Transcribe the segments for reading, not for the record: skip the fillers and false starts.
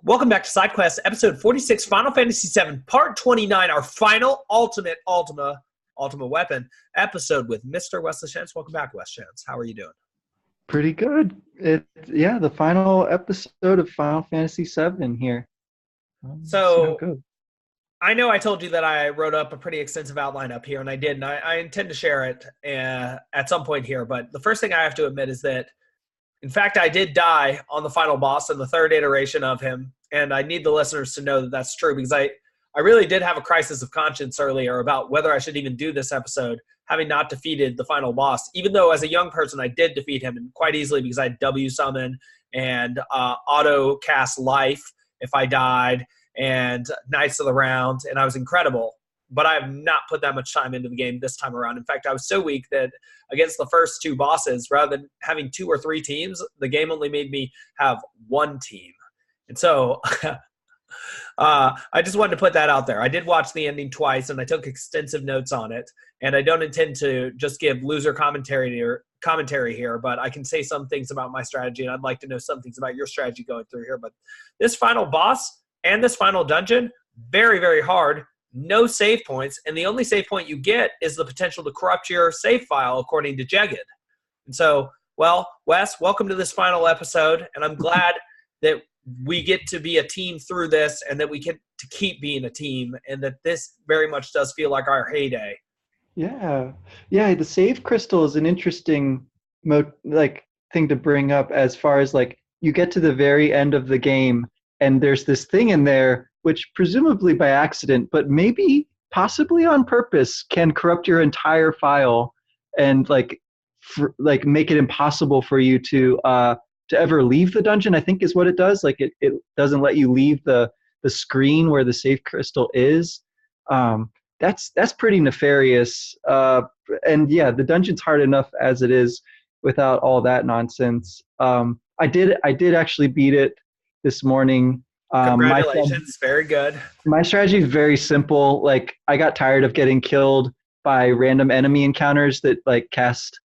Welcome back to SideQuest, episode 46, Final Fantasy VII, part 29, our final ultimate weapon episode with Mr. Wes Schantz. Welcome back, Wes Schantz. How are you doing? Pretty good. The final episode of Final Fantasy VII here. See how it So, goes. I know I told you that I wrote up a pretty extensive outline up here, and I did, and I intend to share it at some point here, but the first thing I have to admit is that, in fact, I did die on the final boss in the third iteration of him, and I need the listeners to know that that's true, because I really did have a crisis of conscience earlier about whether I should even do this episode, having not defeated the final boss, even though as a young person I did defeat him, and quite easily because I had W-summon and auto-cast life if I died, and Knights of the Round, and I was incredible. But I have not put that much time into the game this time around. In fact, I was so weak that against the first two bosses, rather than having 2 or 3 teams, the game only made me have 1 team. And so I just wanted to put that out there. I did watch the ending twice, and I took extensive notes on it. And I don't intend to just give loser commentary here, but I can say some things about my strategy, and I'd like to know some things about your strategy going through here. But this final boss and this final dungeon, very, very hard. No save points, and the only save point you get is the potential to corrupt your save file, according to Jagged. And so, well, Wes, welcome to this final episode, and I'm glad that we get to be a team through this, and that we get to keep being a team, and that this very much does feel like our heyday. Yeah. The save crystal is an interesting thing to bring up, as far as you get to the very end of the game, and there's this thing in there which presumably by accident, but maybe possibly on purpose, can corrupt your entire file and make it impossible for you to ever leave the dungeon, I think is what it does. It doesn't let you leave the screen where the save crystal is. That's pretty nefarious. And yeah, the dungeon's hard enough as it is without all that nonsense. I did actually beat it this morning. Congratulations. Very good. My strategy is very simple. I got tired of getting killed by random enemy encounters that cast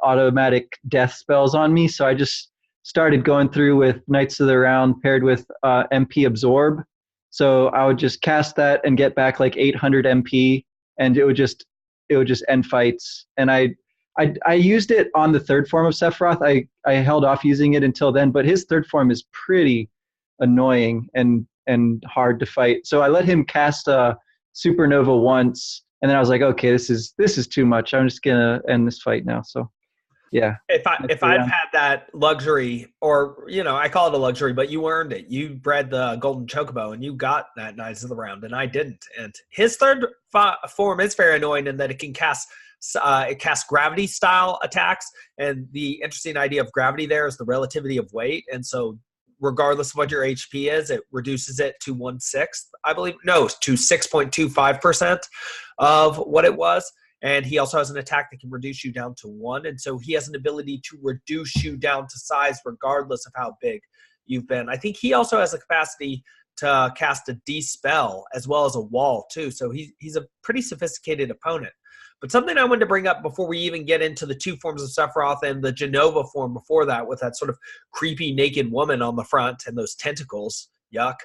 automatic death spells on me. So I just started going through with Knights of the Round paired with MP Absorb. So I would just cast that and get back 800 MP, and it would just end fights. And I used it on the third form of Sephiroth. I held off using it until then, but his third form is pretty annoying and hard to fight. So I let him cast a Supernova once, and then I was like, okay, this is too much. I'm just gonna end this fight now. So yeah. If I'd had that luxury, or I call it a luxury, but you earned it. You bred the golden chocobo, and you got that Knights of the Round, and I didn't. And his third form is very annoying in that it can cast gravity style attacks, and the interesting idea of gravity there is the relativity of weight, and so regardless of what your HP is, it reduces it to 1/6, I believe. No, to 6.25% of what it was. And he also has an attack that can reduce you down to 1. And so he has an ability to reduce you down to size regardless of how big you've been. I think he also has the capacity to cast a D-spell as well as a wall too. So he's a pretty sophisticated opponent. But something I wanted to bring up before we even get into the 2 forms of Sephiroth and the Genova form before that, with that sort of creepy naked woman on the front and those tentacles, yuck,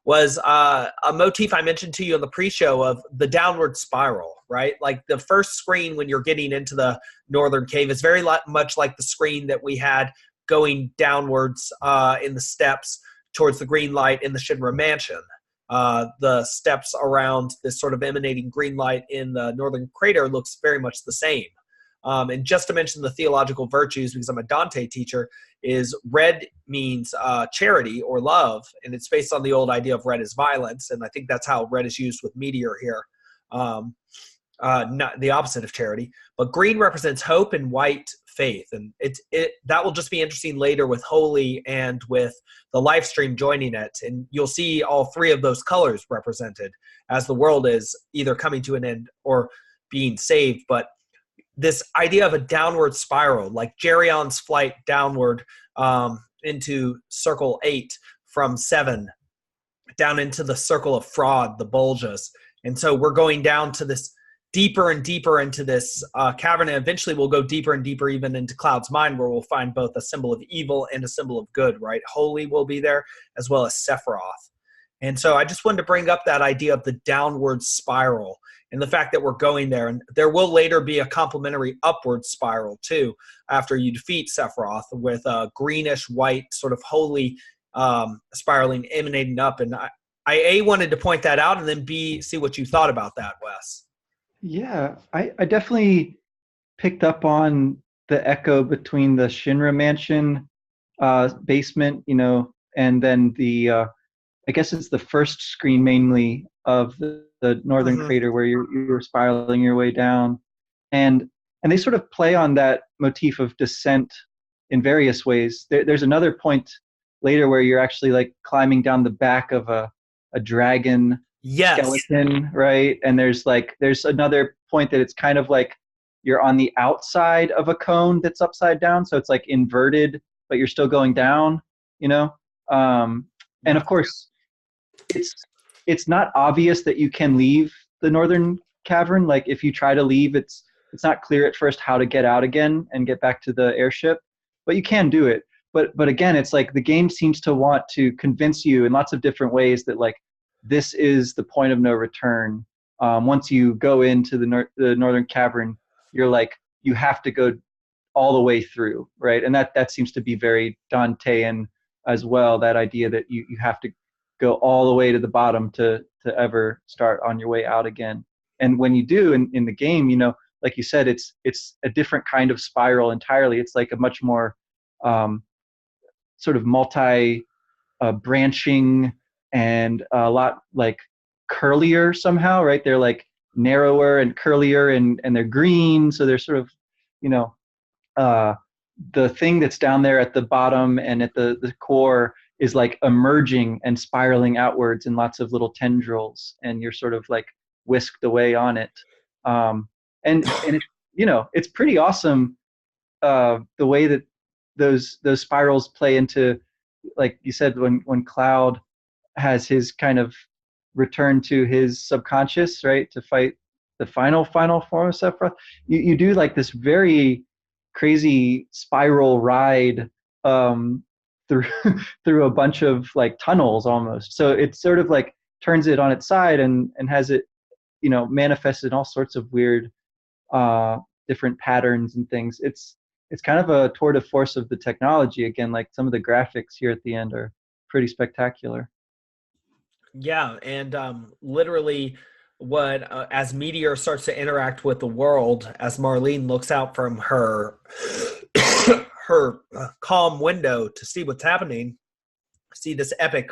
was a motif I mentioned to you in the pre-show of the downward spiral, right? The first screen when you're getting into the northern cave is very much like the screen that we had going downwards in the steps towards the green light in the Shinra Mansion. The steps around this sort of emanating green light in the northern crater looks very much the same. And just to mention the theological virtues, because I'm a Dante teacher, is red means charity or love, and it's based on the old idea of red is violence, and I think that's how red is used with meteor here. Not the opposite of charity, but green represents hope and white faith, and that will just be interesting later with Holy and with the live stream joining it, and you'll see all 3 of those colors represented as the world is either coming to an end or being saved. But this idea of a downward spiral, like Gerion's flight downward into Circle 8 from 7, down into the Circle of Fraud, the Bulges, and so we're going down to this deeper and deeper into this cavern, and eventually we'll go deeper and deeper even into Cloud's mind, where we'll find both a symbol of evil and a symbol of good, right? Holy will be there, as well as Sephiroth. And so I just wanted to bring up that idea of the downward spiral and the fact that we're going there. And there will later be a complementary upward spiral, too, after you defeat Sephiroth, with a greenish-white sort of holy spiraling emanating up. And I A, wanted to point that out, and then B, see what you thought about that, Wes. Yeah, I definitely picked up on the echo between the Shinra mansion basement, and then the I guess it's the first screen mainly of the northern crater where you're spiraling your way down, and they sort of play on that motif of descent in various ways. There's another point later where you're actually like climbing down the back of a dragon skeleton, right? And there's another point that it's kind of like you're on the outside of a cone that's upside down, so it's like inverted, but you're still going down, and of course it's not obvious that you can leave the northern cavern. Like if you try to leave, it's not clear at first how to get out again and get back to the airship, but you can do it. But again, it's like the game seems to want to convince you in lots of different ways that like this is the point of no return. Once you go into the northern cavern, you're like, you have to go all the way through, right? And that seems to be very Dantean as well, that idea that you have to go all the way to the bottom to ever start on your way out again. And when you do in the game, like you said, it's a different kind of spiral entirely. It's like a much more sort of multi branching and a lot like curlier somehow, right? They're like narrower and curlier, and they're green, so they're sort of the thing that's down there at the bottom and at the core is like emerging and spiraling outwards in lots of little tendrils, and you're sort of like whisked away on it. And it, it's pretty awesome the way that those spirals play into, like you said, when Cloud has his kind of return to his subconscious, right, to fight the final form of Sephiroth. You do like this very crazy spiral ride through a bunch of like tunnels almost. So it sort of like turns it on its side and has it, manifested in all sorts of weird different patterns and things. It's kind of a tour de force of the technology. Again, like some of the graphics here at the end are pretty spectacular. Yeah, and literally what as Meteor starts to interact with the world, as Marlene looks out from her her calm window to see what's happening, see this epic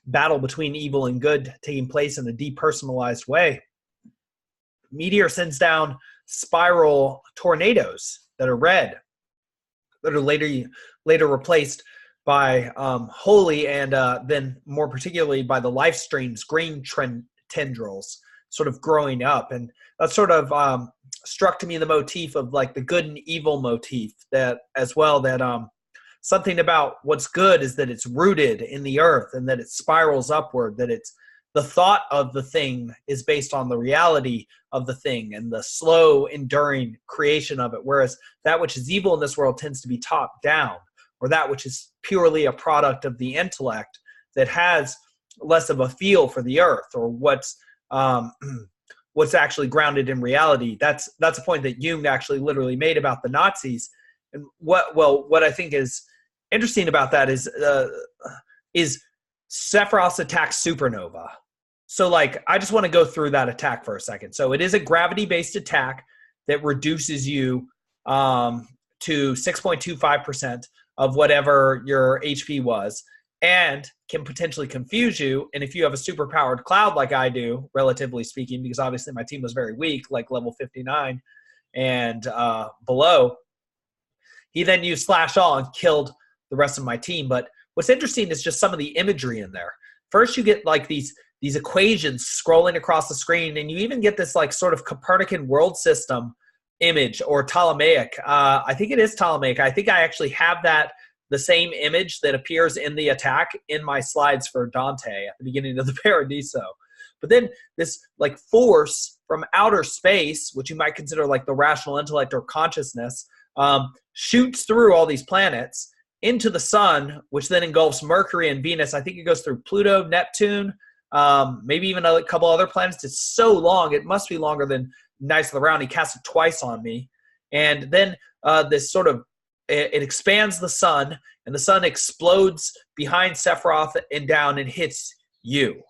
battle between evil and good taking place in a depersonalized way. Meteor sends down spiral tornadoes that are red, that are later replaced by holy, and then more particularly by the life streams, green tendrils sort of growing up. And that sort of struck to me the motif of like the good and evil motif, that as well, that something about what's good is that it's rooted in the earth and that it spirals upward, that it's the thought of the thing is based on the reality of the thing and the slow enduring creation of it, whereas that which is evil in this world tends to be top down, or that which is purely a product of the intellect that has less of a feel for the earth or what's actually grounded in reality. That's a point that Jung actually literally made about the Nazis. And what I think is interesting about that is Sephiroth's attack supernova. So like, I just want to go through that attack for a second. So it is a gravity-based attack that reduces you to 6.25% of whatever your HP was, and can potentially confuse you. And if you have a super-powered Cloud like I do, relatively speaking, because obviously my team was very weak, like level 59 and below, he then used Slash All and killed the rest of my team. But what's interesting is just some of the imagery in there. First, you get like these equations scrolling across the screen, and you even get this like sort of Copernican world system image, or Ptolemaic. I think it is Ptolemaic. I think I actually have the same image that appears in the attack in my slides for Dante at the beginning of the Paradiso. But then this like force from outer space, which you might consider like the rational intellect or consciousness, shoots through all these planets into the sun, which then engulfs Mercury and Venus. I think it goes through Pluto, Neptune, maybe even a couple other planets. It's so long. It must be longer than Knights of the Round. He cast it twice on me. And then this sort of, it expands the sun, and the sun explodes behind Sephiroth and down and hits you.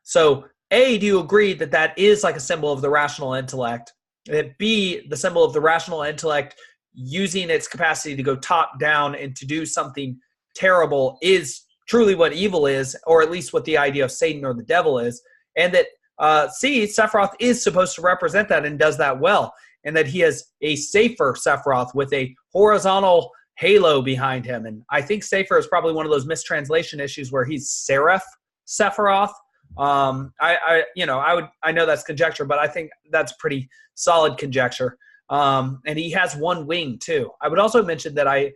So A, do you agree that that is like a symbol of the rational intellect? And B, the symbol of the rational intellect using its capacity to go top down and to do something terrible is truly what evil is, or at least what the idea of Satan or the devil is. And that C, Sephiroth is supposed to represent that and does that well. And that he has a safer Sephiroth with a horizontal halo behind him. And I think safer is probably one of those mistranslation issues where he's Seraph Sephiroth. I know that's conjecture, but I think that's pretty solid conjecture. And he has one wing too. I would also mention that I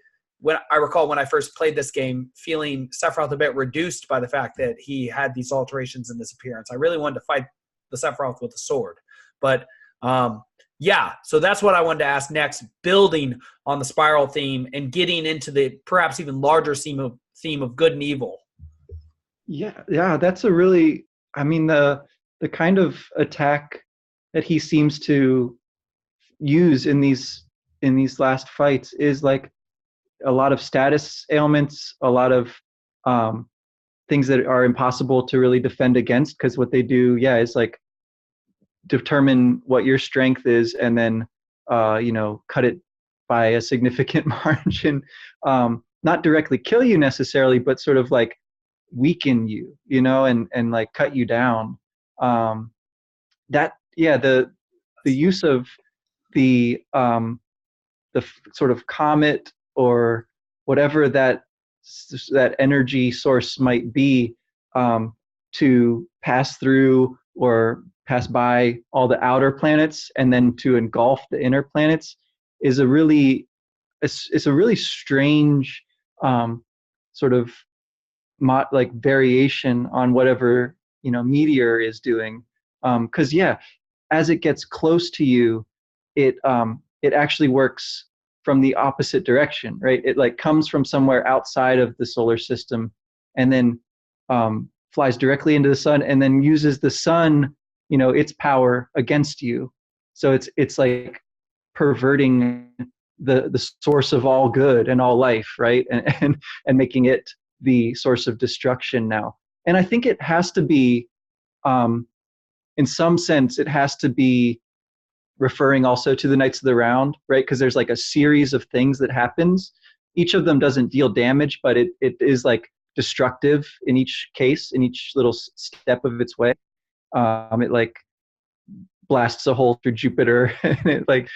recall when I first played this game, feeling Sephiroth a bit reduced by the fact that he had these alterations in this appearance. I really wanted to fight the Sephiroth with a sword, but yeah. So that's what I wanted to ask next, building on the spiral theme and getting into the perhaps even larger theme of good and evil. Yeah, that's a really, I mean, the kind of attack that he seems to use in these last fights is like a lot of status ailments, a lot of things that are impossible to really defend against, because what they do, is like determine what your strength is and then cut it by a significant margin. Not directly kill you necessarily, but sort of like weaken you, and like cut you down. The use of the sort of comet or whatever that energy source might be, to pass through or pass by all the outer planets and then to engulf the inner planets is a really strange sort of variation on whatever meteor is doing, because as it gets close to you, it actually works from the opposite direction, right? It like comes from somewhere outside of the solar system and then flies directly into the sun and then uses the sun, its power against you. So it's like perverting the source of all good and all life, right? And making it the source of destruction now. And I think it has to be, in some sense, it has to be referring also to the Knights of the Round, right? Because there's like a series of things that happens. Each of them doesn't deal damage, but it is like destructive in each case, in each little step of its way. It like blasts a hole through Jupiter and it like,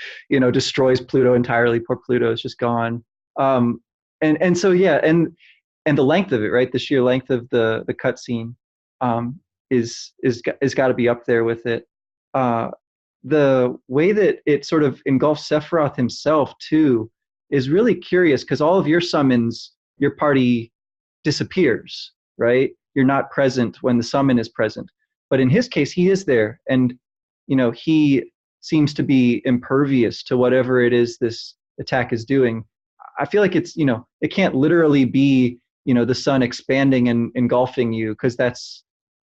destroys Pluto entirely. Poor Pluto is just gone. And so, and the length of it, right? The sheer length of the cutscene is got to be up there with it. The way that it sort of engulfs Sephiroth himself too is really curious, because all of your summons, your party disappears, right? You're not present when the summon is present. But in his case, he is there, and he seems to be impervious to whatever it is this attack is doing. I feel like it's, it can't literally be, the sun expanding and engulfing you, because that's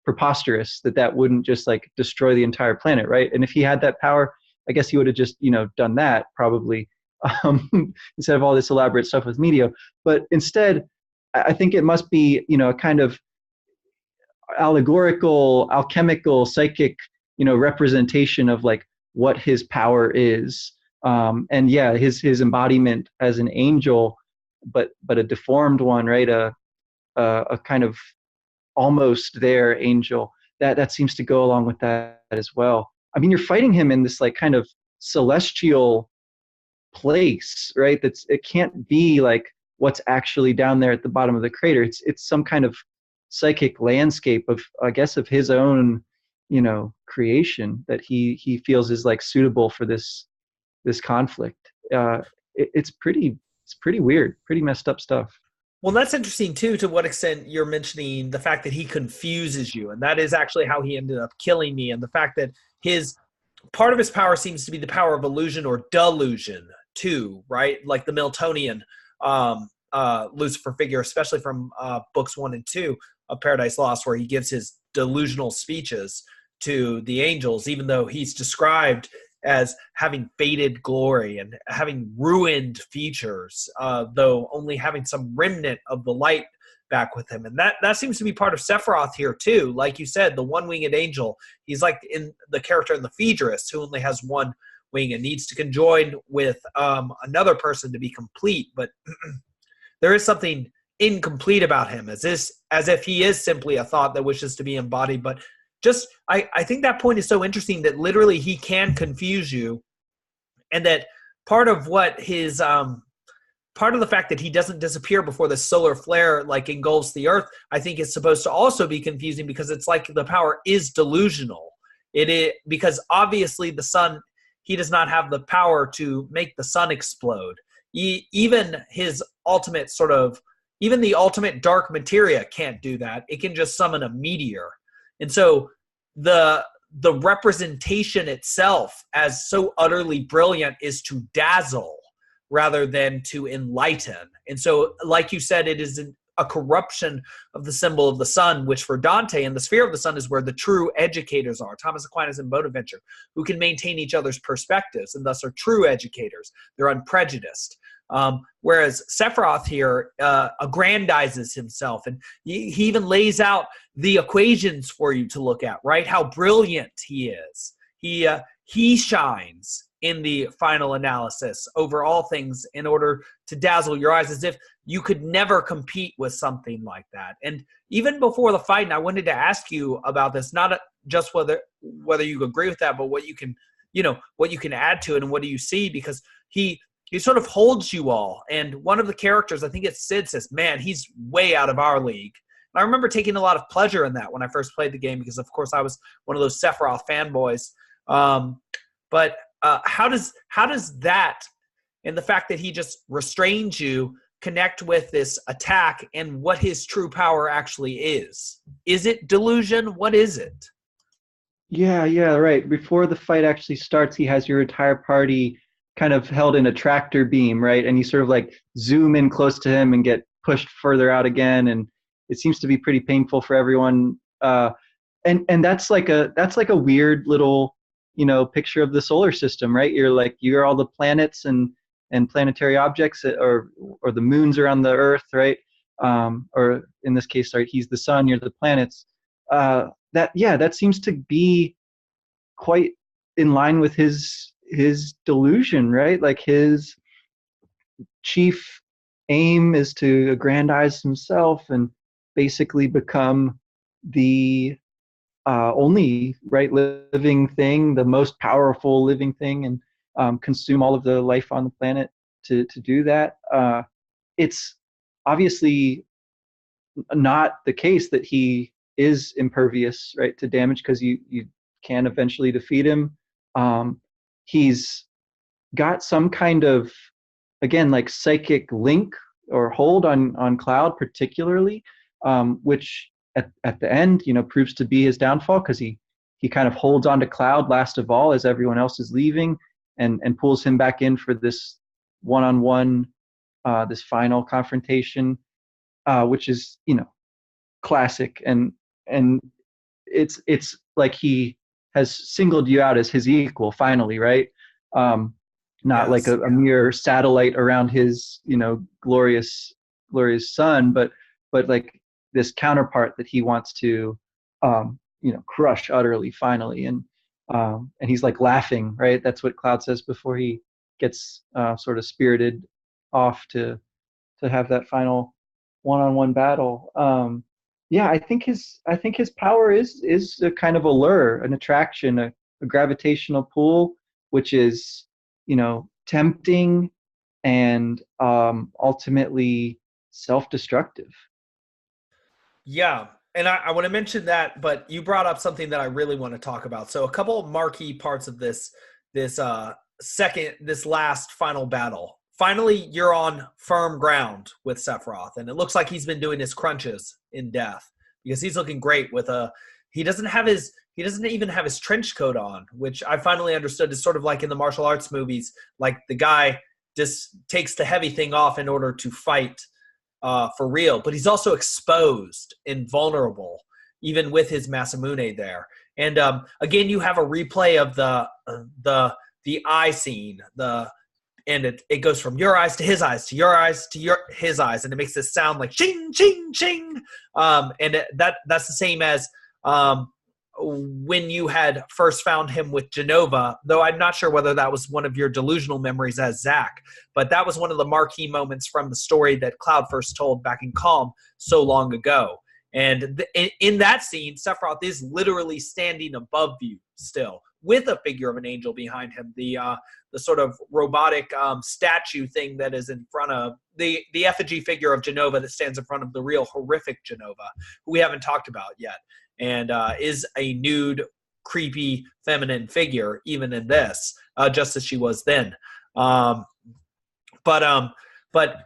preposterous that wouldn't just like destroy the entire planet, right? And if he had that power, I guess he would have just, done that probably, instead of all this elaborate stuff with Meteor. But instead, I think it must be, a kind of allegorical, alchemical, psychic, representation of like what his power is. And his embodiment as an angel, but a deformed one, right? A kind of almost there angel that seems to go along with that as well. I mean, you're fighting him in this like kind of celestial place, right? It can't be like what's actually down there at the bottom of the crater. It's some kind of psychic landscape of, I guess, of his own, creation that he feels is like suitable for this conflict. It's pretty weird, pretty messed up stuff. Well, that's interesting too, to what extent you're mentioning the fact that he confuses you. And that is actually how he ended up killing me. And the fact that his part of his power seems to be the power of illusion or delusion too, right? Like the Miltonian Lucifer figure, especially from books 1 and 2 of Paradise Lost, where he gives his delusional speeches to the angels, even though he's described as having faded glory and having ruined features, though only having some remnant of the light back with him. And that seems to be part of Sephiroth here too. Like you said, the one-winged angel, he's like in the character in the Phaedrus who only has one wing and needs to conjoin with another person to be complete. But there is something incomplete about him, as if he is simply a thought that wishes to be embodied. But just I think that point is so interesting, that literally he can confuse you, and that part of what his part of the fact that he doesn't disappear before the solar flare like engulfs the earth, I think is supposed to also be confusing, because it's like the power is delusional. It is, because obviously the sun, he does not have the power to make the sun explode. Even his ultimate even the ultimate dark materia can't do that. It can just summon a meteor. And so the representation itself as so utterly brilliant is to dazzle rather than to enlighten. And so, like you said, it is a corruption of the symbol of the sun, which for Dante and the sphere of the sun is where the true educators are, Thomas Aquinas and Bonaventure, who can maintain each other's perspectives and thus are true educators. They're unprejudiced. Whereas Sephiroth here aggrandizes himself, and he even lays out the equations for you to look at, right? How brilliant he is. He shines in the final analysis over all things in order to dazzle your eyes, as if you could never compete with something like that. And even before the fight, and I wanted to ask you about this, not just whether you agree with that, but what you can add to it, and what do you see, because he sort of holds you all. And one of the characters, I think it's Sid, says, man, he's way out of our league. And I remember taking a lot of pleasure in that when I first played the game, because of course I was one of those Sephiroth fanboys. But how does that, and the fact that he just restrains you, connect with this attack and what his true power actually is? Is it delusion? What is it? Yeah, right. Before the fight actually starts, he has your entire party kind of held in a tractor beam, right? And you sort of like zoom in close to him and get pushed further out again, and it seems to be pretty painful for everyone. And that's like a weird little, picture of the solar system, right? You're all the planets and planetary objects, or the moons around the Earth, right? Or in this case, right, he's the sun, you're the planets. That seems to be quite in line with his delusion, right? Like his chief aim is to aggrandize himself and basically become the only right living thing, the most powerful living thing, and consume all of the life on the planet to do that. It's obviously not the case that he is impervious, right, to damage, because you can eventually defeat him. He's got some kind of, again, like psychic link or hold on Cloud particularly, which at the end, proves to be his downfall, because he kind of holds on to Cloud last of all as everyone else is leaving, and pulls him back in for this one-on-one, this final confrontation, which is, classic. And it's like he has singled you out as his equal finally, right? Not Yes, like a mere satellite around his, glorious sun, but like this counterpart that he wants to, crush utterly finally. And he's like laughing, right? That's what Cloud says before he gets sort of spirited off to have that final one-on-one battle. I think his power is a kind of a lure, an attraction, a gravitational pull, which is, tempting and ultimately self-destructive. Yeah. And I want to mention that, but you brought up something that I really want to talk about. So a couple of marquee parts of this last final battle finally you're on firm ground with Sephiroth, and it looks like he's been doing his crunches in death because he's looking great with a. He doesn't even have his trench coat on, which I finally understood is sort of like in the martial arts movies, like the guy just takes the heavy thing off in order to fight for real. But he's also exposed and vulnerable, even with his Masamune there. And again, you have a replay of the eye scene, and it goes from your eyes to his eyes to your eyes to his eyes, and it makes this sound like ching ching ching. And that's the same as when you had first found him with Genova, though I'm not sure whether that was one of your delusional memories as Zack, but that was one of the marquee moments from the story that Cloud first told back in Calm so long ago. And in that scene, Sephiroth is literally standing above you still, with a figure of an angel behind him, the sort of robotic statue thing that is in front of the effigy figure of Genova that stands in front of the real horrific Genova, who we haven't talked about yet, and is a nude, creepy, feminine figure even in this, just as she was then. But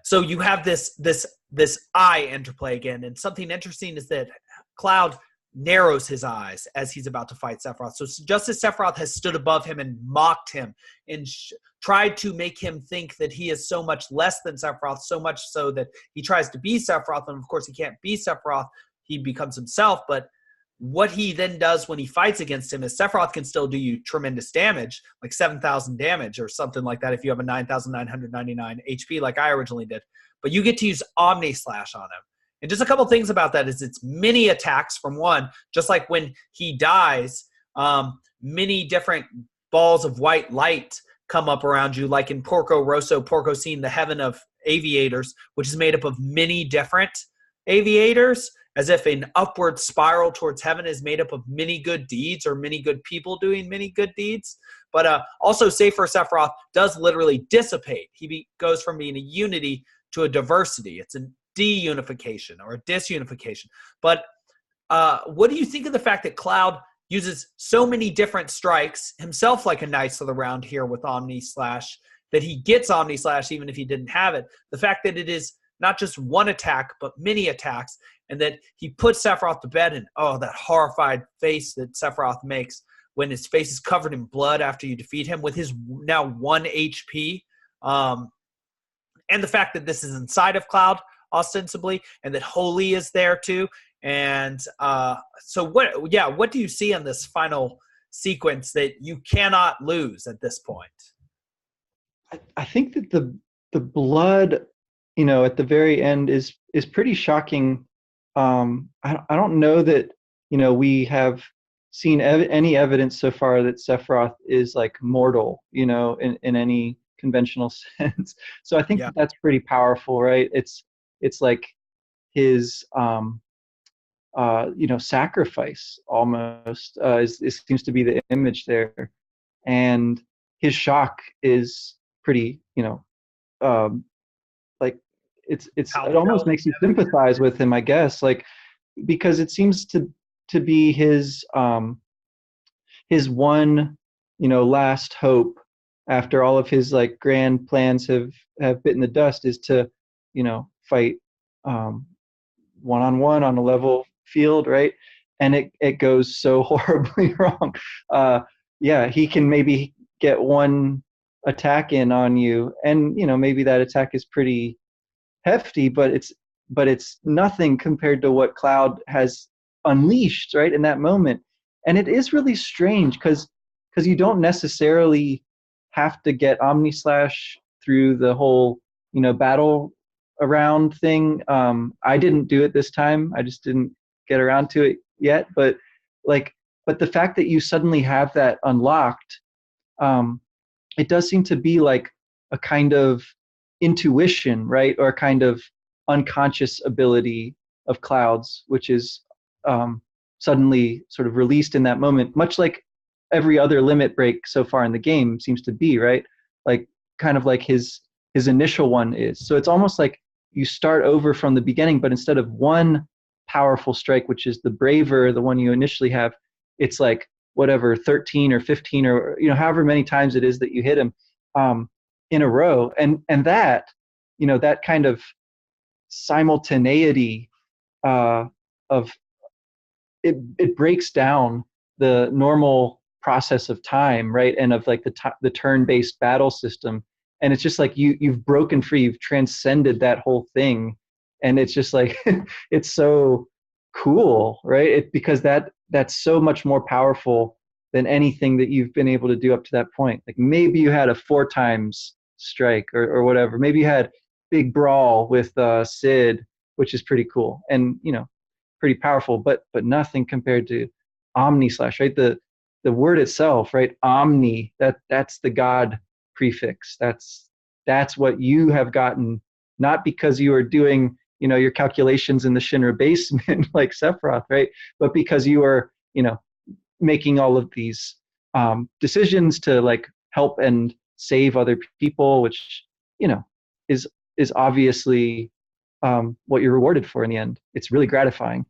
so you have this eye interplay again, and something interesting is that Cloud narrows his eyes as he's about to fight Sephiroth. So just as Sephiroth has stood above him and mocked him and tried to make him think that he is so much less than Sephiroth, so much so that he tries to be Sephiroth, and of course he can't be Sephiroth, he becomes himself. But what he then does when he fights against him is Sephiroth can still do you tremendous damage, like 7,000 damage or something like that if you have a 9,999 HP like I originally did. But you get to use Omni Slash on him. And just a couple things about that is it's many attacks from one, just like when he dies, many different balls of white light come up around you, like in Porco Rosso, Porco Scene, the Heaven of Aviators, which is made up of many different aviators, as if an upward spiral towards heaven is made up of many good deeds or many good people doing many good deeds. But also, Safer Sephiroth does literally dissipate. He goes from being a unity to a diversity. It's a de-unification or a disunification. But what do you think of the fact that Cloud uses so many different strikes, himself like a Knights of the Round here with Omni Slash, that he gets Omni Slash even if he didn't have it? The fact that it is not just one attack, but many attacks, and that he puts Sephiroth to bed, and that horrified face that Sephiroth makes when his face is covered in blood after you defeat him with his now 1 HP. And the fact that this is inside of Cloud, ostensibly, and that Holy is there too. And so what do you see in this final sequence that you cannot lose at this point? I think that the blood, at the very end is pretty shocking. I don't know that, we have seen any evidence so far that Sephiroth is like mortal, in any conventional sense. So I think that's pretty powerful, right? It's like his sacrifice almost is seems to be the image there, and his shock is pretty like it almost makes you sympathize with him, I guess, like, because it seems to be his one last hope after all of his like grand plans have bitten the dust, is to fight one-on-one on a level field, right? And it goes so horribly wrong. He can maybe get one attack in on you, and maybe that attack is pretty hefty, but it's nothing compared to what Cloud has unleashed right in that moment. And it is really strange because you don't necessarily have to get Omni Slash through the whole battle around thing. I didn't do it this time. I just didn't get around to it yet. But the fact that you suddenly have that unlocked, it does seem to be like a kind of intuition, right? Or a kind of unconscious ability of Cloud's, which is suddenly sort of released in that moment, much like every other limit break so far in the game seems to be, right? Like kind of like his initial one is. So it's almost like you start over from the beginning, but instead of one powerful strike, which is the braver, the one you initially have, it's like whatever 13 or 15 or however many times it is that you hit him. in a row, and that, that kind of simultaneity of it breaks down the normal process of time, right? And of like the turn-based battle system. And it's just like you've broken free, you've transcended that whole thing. And it's just like it's so cool, right? Because that's so much more powerful than anything that you've been able to do up to that point. Like maybe you had a 4x strike or whatever. Maybe you had big brawl with Sid, which is pretty cool and pretty powerful, but nothing compared to Omni Slash, right? The word itself, right? Omni, that's the God prefix. That's what you have gotten, not because you are doing your calculations in the Shinra basement like Sephiroth, right? But because you are making all of these decisions to like help and save other people, which is obviously what you're rewarded for in the end. It's really gratifying.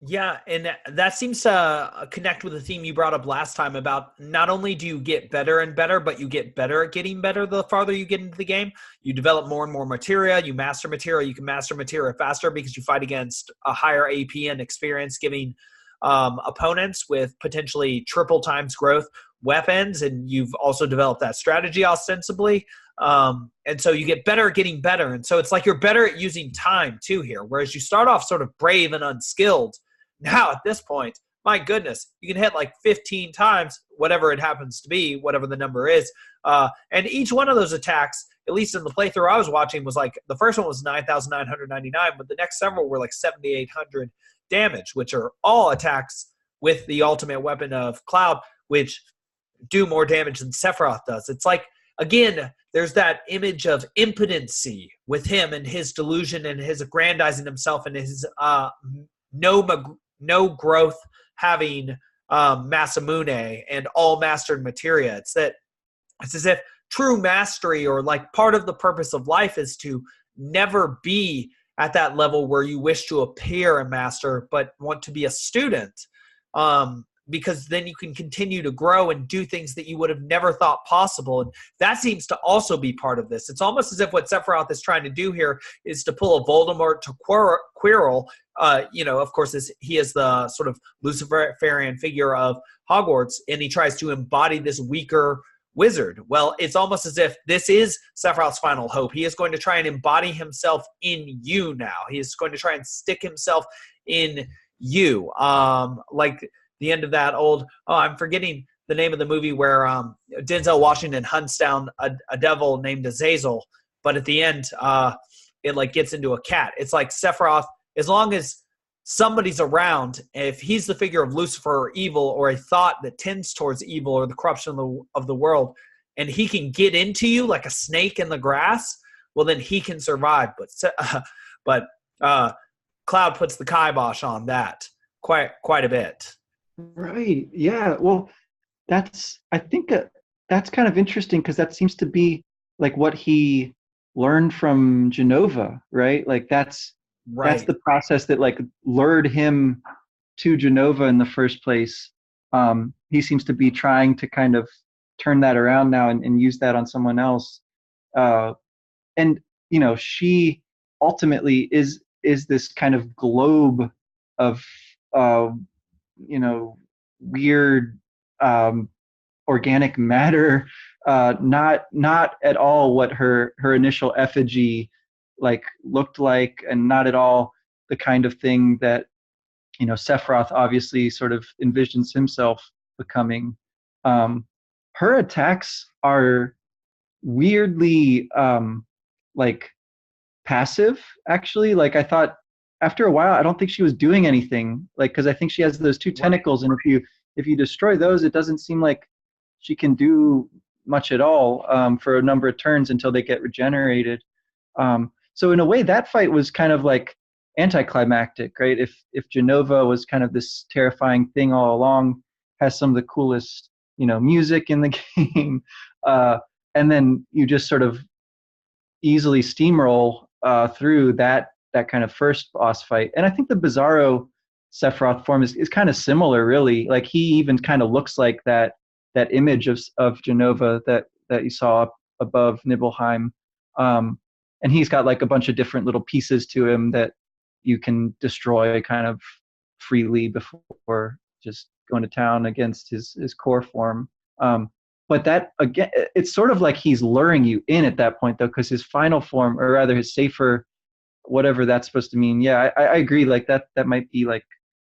Yeah, and that seems to connect with the theme you brought up last time about not only do you get better and better, but you get better at getting better the farther you get into the game. You develop more and more materia, you master materia, you can master materia faster because you fight against a higher AP and experience, giving opponents with potentially triple times growth weapons, and you've also developed that strategy ostensibly. And so you get better at getting better. And so it's like you're better at using time too here, whereas you start off sort of brave and unskilled. Now at this point, my goodness, you can hit like 15 times, whatever it happens to be, whatever the number is. And each one of those attacks, at least in the playthrough I was watching, was like, the first one was 9,999, but the next several were like 7,800 damage, which are all attacks with the ultimate weapon of Cloud, which do more damage than Sephiroth does. It's like, again, there's that image of impotency with him and his delusion and his aggrandizing himself and his no growth having Masamune and all mastered materia. It's as if true mastery, or like part of the purpose of life, is to never be at that level where you wish to appear a master but want to be a student, because then you can continue to grow and do things that you would have never thought possible. And that seems to also be part of this. It's almost as if what Sephiroth is trying to do here is to pull a Voldemort to Quirrell. Of course, he is the sort of Luciferian figure of Hogwarts, and he tries to embody this weaker wizard. Well, it's almost as if this is Sephiroth's final hope. He is going to try and embody himself in you now. He is going to try and stick himself in you. Like the end of that I'm forgetting the name of the movie where Denzel Washington hunts down a devil named Azazel, but at the end, it like gets into a cat. It's like Sephiroth, as long as somebody's around, if he's the figure of Lucifer or evil, or a thought that tends towards evil or the corruption of the world, and he can get into you like a snake in the grass, well, then he can survive. But Cloud puts the kibosh on that quite a bit. Right. Yeah. Well, I think that's kind of interesting, because that seems to be like what he learned from Genova, right? Like that's the process that like lured him to Genova in the first place. He seems to be trying to kind of turn that around now and use that on someone else. And she ultimately is this kind of globe of weird organic matter, not at all what her initial effigy like looked like, and not at all the kind of thing that Sephiroth obviously sort of envisions himself becoming. Her attacks are weirdly like passive, actually. Like I thought after a while, I don't think she was doing anything, like, because I think she has those two tentacles, and if you destroy those, it doesn't seem like she can do much at all for a number of turns until they get regenerated. So in a way, that fight was kind of like anticlimactic, right? If Genova was kind of this terrifying thing all along, has some of the coolest music in the game, and then you just sort of easily steamroll through that kind of first boss fight. And I think the Bizarro Sephiroth form is kind of similar, really. Like he even kind of looks like that image of Genova that you saw above Nibelheim. And he's got like a bunch of different little pieces to him that you can destroy kind of freely before just going to town against his core form. But that, again, it's sort of like he's luring you in at that point, though, because his final form, or rather his safer, whatever that's supposed to mean. Yeah, I agree. Like that might be like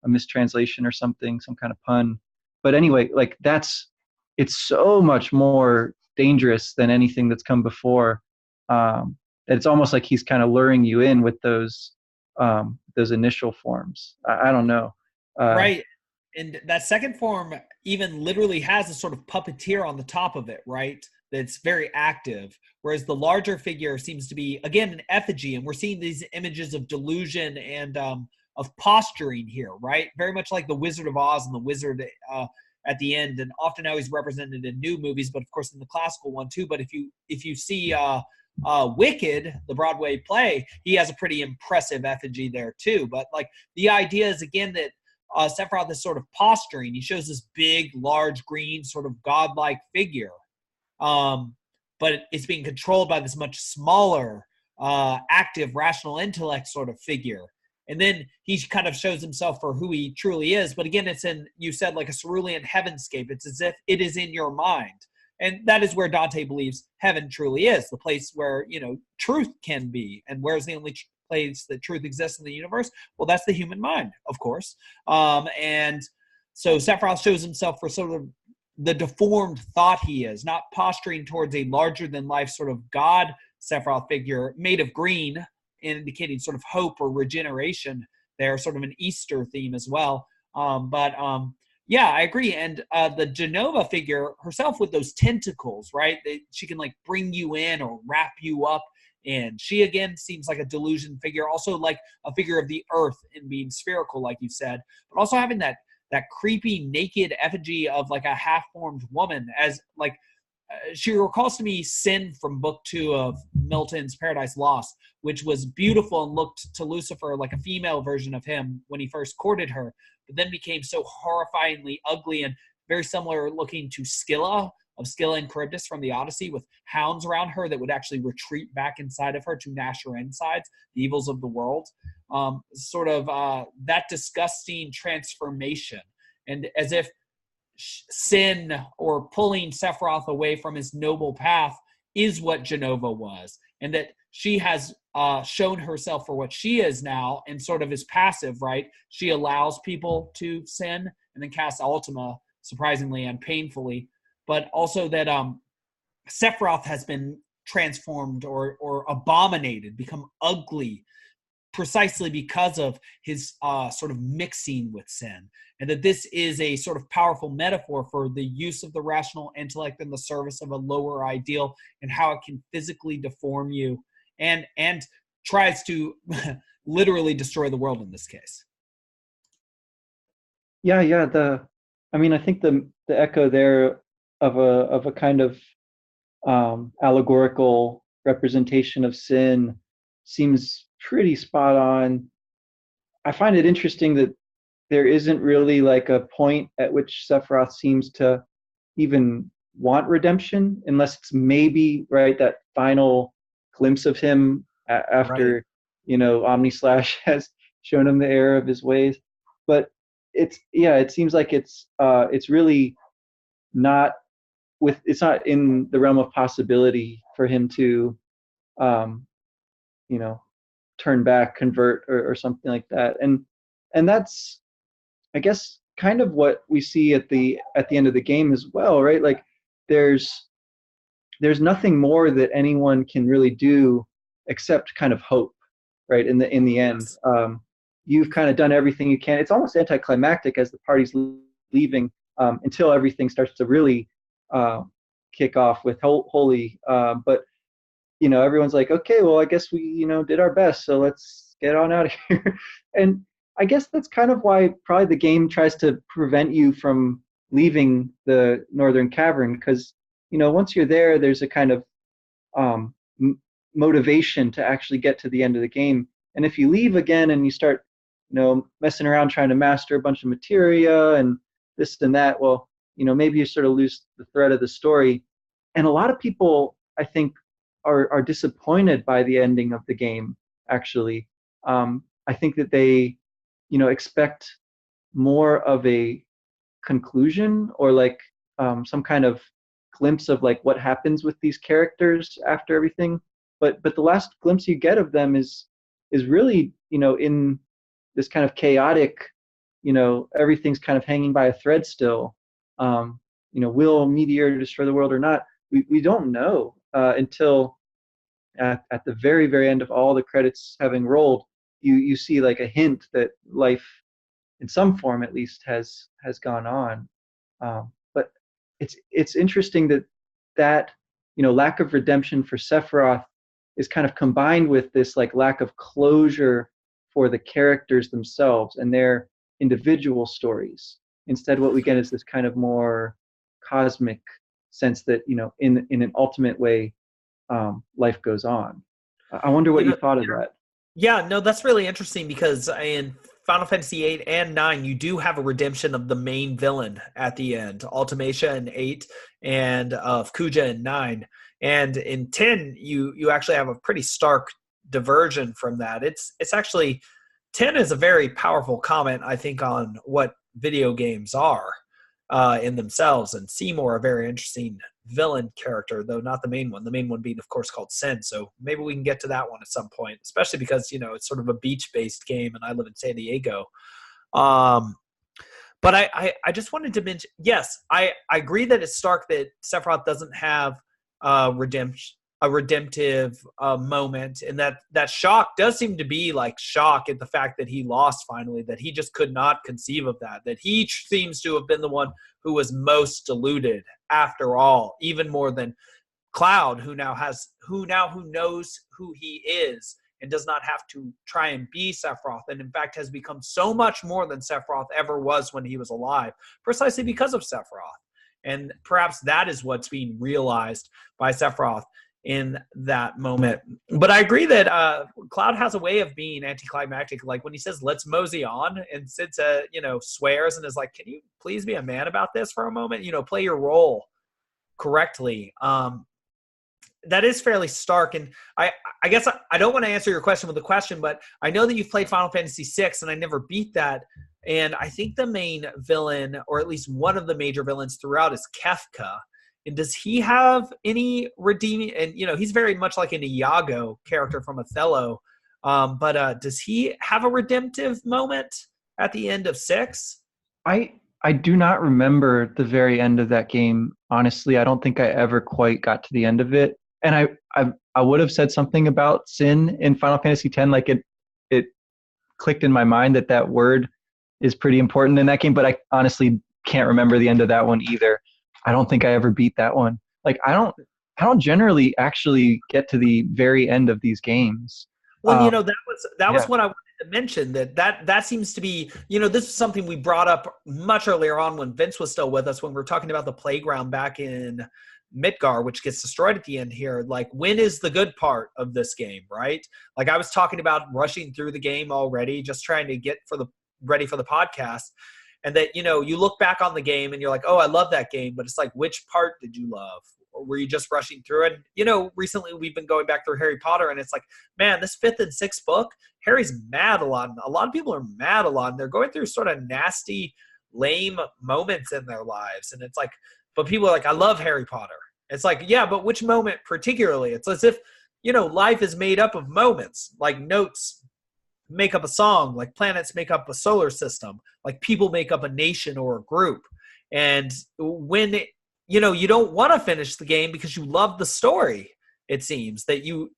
a mistranslation or something, some kind of pun. But anyway, like it's so much more dangerous than anything that's come before. That it's almost like he's kind of luring you in with those initial forms. I don't know. Right. And that second form even literally has a sort of puppeteer on the top of it, right? That's very active. Whereas the larger figure seems to be, again, an effigy. And we're seeing these images of delusion and of posturing here, right? Very much like the Wizard of Oz and the Wizard at the end. And often how he's represented in new movies, but of course in the classical one too. But if you see Wicked, the Broadway play, he has a pretty impressive effigy there too. But like the idea is, again, that Sephiroth is sort of posturing. He shows this big, large, green, sort of godlike figure. But it's being controlled by this much smaller, active, rational intellect sort of figure. And then he kind of shows himself for who he truly is. But again, it's in, you said, like a cerulean heavenscape. It's as if it is in your mind. And that is where Dante believes heaven truly is, the place where, truth can be. And where's the only place that truth exists in the universe? Well, that's the human mind, of course. And so Sephiroth shows himself for sort of the deformed thought he is, not posturing towards a larger-than-life sort of God Sephiroth figure made of green, indicating sort of hope or regeneration there, sort of an Easter theme as well. Yeah, I agree. And the Genova figure herself with those tentacles, right? She can like bring you in or wrap you up. And she, again, seems like a delusion figure, also like a figure of the earth in being spherical, like you said, but also having that creepy naked effigy of like a half-formed woman, as like she recalls to me Sin from book 2 of Milton's Paradise Lost, which was beautiful and looked to Lucifer like a female version of him when he first courted her, but then became so horrifyingly ugly and very similar looking to Scylla of Scylla and Charybdis from the Odyssey, with hounds around her that would actually retreat back inside of her to gnash her insides, the evils of the world. That disgusting transformation. And as if sin or pulling Sephiroth away from his noble path is what Genova was. And that she has shown herself for what she is now and sort of is passive, right? She allows people to sin and then casts Ultima, surprisingly and painfully. But also that Sephiroth has been transformed or abominated, become ugly, precisely because of his sort of mixing with sin. And that this is a sort of powerful metaphor for the use of the rational intellect in the service of a lower ideal and how it can physically deform you and tries to literally destroy the world in this case. Yeah. I think the echo there of a kind of allegorical representation of sin seems pretty spot on. I find it interesting that there isn't really like a point at which Sephiroth seems to even want redemption, unless it's maybe right that final glimpse of him after Omnislash has shown him the error of his ways. But it seems like it's really not it's not in the realm of possibility for him to turn back, convert, or something like that. And that's, I guess, kind of what we see at the end of the game as well, right? Like there's nothing more that anyone can really do except kind of hope, right? In the end, you've kind of done everything you can. It's almost anticlimactic as the party's leaving until everything starts to really kick off with holy. But everyone's like, okay, well, I guess we did our best, so let's get on out of here. And I guess that's kind of why probably the game tries to prevent you from leaving the Northern Cavern, because once you're there, there's a kind of motivation to actually get to the end of the game. And if you leave again and you start messing around trying to master a bunch of materia and this and that, well, maybe you sort of lose the thread of the story. And a lot of people I think, are disappointed by the ending of the game. Actually, I think that they, expect more of a conclusion, or like some kind of glimpse of like what happens with these characters after everything. But the last glimpse you get of them is really, in this kind of chaotic, everything's kind of hanging by a thread still. Will meteor destroy the world or not? We don't know until at the very, very end of all the credits having rolled, you see like a hint that life, in some form at least, has gone on. But it's interesting that lack of redemption for Sephiroth is kind of combined with this like lack of closure for the characters themselves and their individual stories. Instead, what we get is this kind of more cosmic sense that, in an ultimate way, life goes on. I wonder what you thought of that. Yeah, no, that's really interesting, because in Final Fantasy VIII and IX, you do have a redemption of the main villain at the end, Ultimacia in 8 and of Kuja in 9. And in 10, you actually have a pretty stark diversion from that. It's actually, 10 is a very powerful comment, I think, on what video games are in themselves. And Seymour, a very interesting villain character, though not the main one. The main one being, of course, called Sin. So maybe we can get to that one at some point, especially because, it's sort of a beach-based game, and I live in San Diego. But I just wanted to mention, yes, I agree that it's stark that Sephiroth doesn't have a redemptive moment, and that shock does seem to be like shock at the fact that he lost finally, that he just could not conceive of that he seems to have been the one who was most deluded after all, even more than Cloud, who knows who he is and does not have to try and be Sephiroth, and in fact has become so much more than Sephiroth ever was when he was alive, precisely because of Sephiroth. And perhaps that is what's being realized by Sephiroth in that moment. But I agree that Cloud has a way of being anticlimactic. Like when he says, "Let's mosey on," and Sid, swears and is like, "Can you please be a man about this for a moment? Play your role correctly." That is fairly stark. And I guess I don't want to answer your question with a question, but I know that you've played Final Fantasy VI, and I never beat that. And I think the main villain, or at least one of the major villains throughout, is Kefka. And does he have any redeeming? And, he's very much like an Iago character from Othello. But does he have a redemptive moment at the end of 6? I do not remember the very end of that game. Honestly, I don't think I ever quite got to the end of it. And I would have said something about sin in Final Fantasy X. Like it clicked in my mind that word is pretty important in that game, but I honestly can't remember the end of that one either. I don't think I ever beat that one. Like I don't generally actually get to the very end of these games. Well, that was what I wanted to mention, that seems to be, this is something we brought up much earlier on when Vince was still with us, when we were talking about the playground back in Midgar, which gets destroyed at the end here. Like, when is the good part of this game, right? Like I was talking about rushing through the game already, just trying to get ready for the podcast. And that, you look back on the game and you're like, oh, I love that game. But it's like, which part did you love? Or were you just rushing through it? Recently we've been going back through Harry Potter, and it's like, man, this 5th and 6th book, Harry's mad a lot. A lot of people are mad a lot. And they're going through sort of nasty, lame moments in their lives. And it's like, but people are like, I love Harry Potter. It's like, yeah, but which moment particularly? It's as if, life is made up of moments, like notes make up a song, like planets make up a solar system, like people make up a nation or a group. And when you don't want to finish the game because you love the story, it seems that you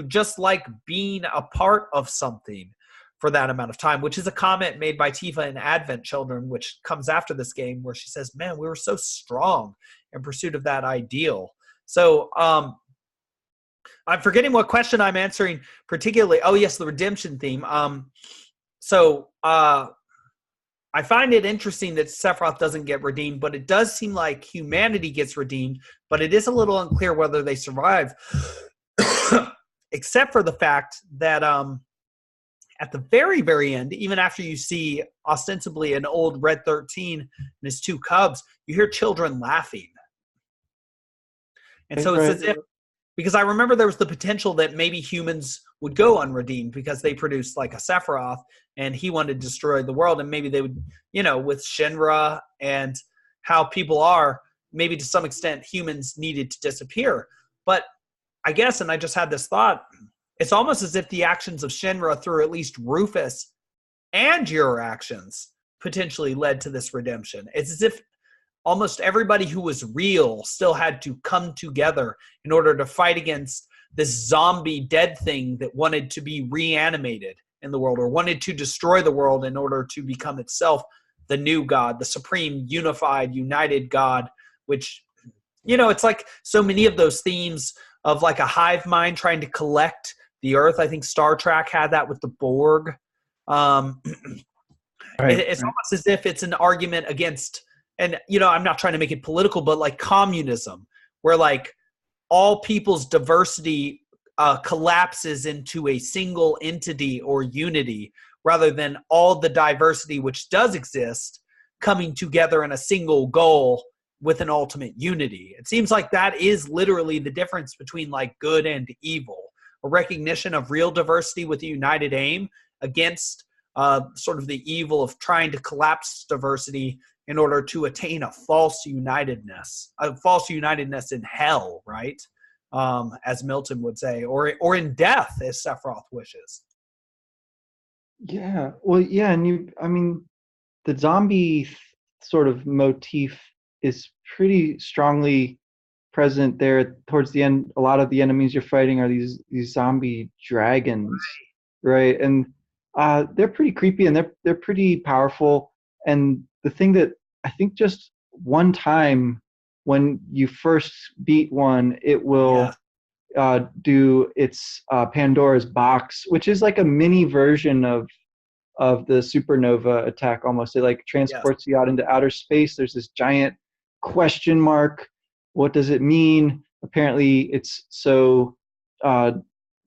just like being a part of something for that amount of time, which is a comment made by Tifa in Advent Children, which comes after this game, where she says, man, we were so strong in pursuit of that ideal. So I'm forgetting what question I'm answering particularly. Oh, yes, the redemption theme. I find it interesting that Sephiroth doesn't get redeemed, but it does seem like humanity gets redeemed, but it is a little unclear whether they survive, except for the fact that at the very, very end, even after you see ostensibly an old Red 13 and his 2 cubs, you hear children laughing. And so it's as if Because I remember there was the potential that maybe humans would go unredeemed because they produced like a Sephiroth and he wanted to destroy the world. And maybe they would, with Shinra and how people are, maybe to some extent humans needed to disappear. But I guess, and I just had this thought, it's almost as if the actions of Shinra through at least Rufus and your actions potentially led to this redemption. It's as if almost everybody who was real still had to come together in order to fight against this zombie dead thing that wanted to be reanimated in the world or wanted to destroy the world in order to become itself the new God, the supreme, unified, united God, which, it's like so many of those themes of like a hive mind trying to collect the earth. I think Star Trek had that with the Borg. It's almost as if it's an argument against, and I'm not trying to make it political, but like communism, where like all people's diversity collapses into a single entity or unity, rather than all the diversity which does exist coming together in a single goal with an ultimate unity. It seems like that is literally the difference between like good and evil, a recognition of real diversity with a united aim against sort of the evil of trying to collapse diversity in order to attain a false unitedness in hell, right? As Milton would say, or in death, as Sephiroth wishes. Yeah, well, yeah, and the zombie sort of motif is pretty strongly present there towards the end. A lot of the enemies you're fighting are these zombie dragons, right? And they're pretty creepy and they're pretty powerful. And the thing that I think just one time when you first beat one, it will do its Pandora's box, which is like a mini version of the supernova attack almost. It like transports you out into outer space. There's this giant question mark. What does it mean? Apparently it's so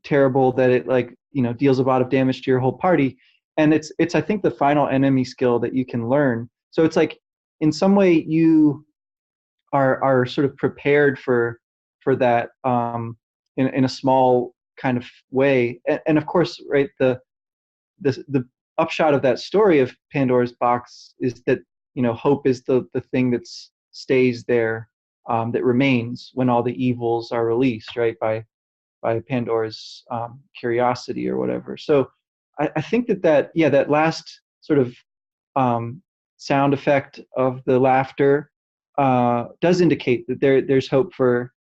terrible that it like, deals a lot of damage to your whole party. And it's I think the final enemy skill that you can learn. So it's like in some way you are sort of prepared for that in a small kind of way. And of course, right, the upshot of that story of Pandora's box is that hope is the thing that stays there, that remains when all the evils are released, right, by Pandora's curiosity or whatever. So I think that last sort of sound effect of the laughter does indicate that there's hope for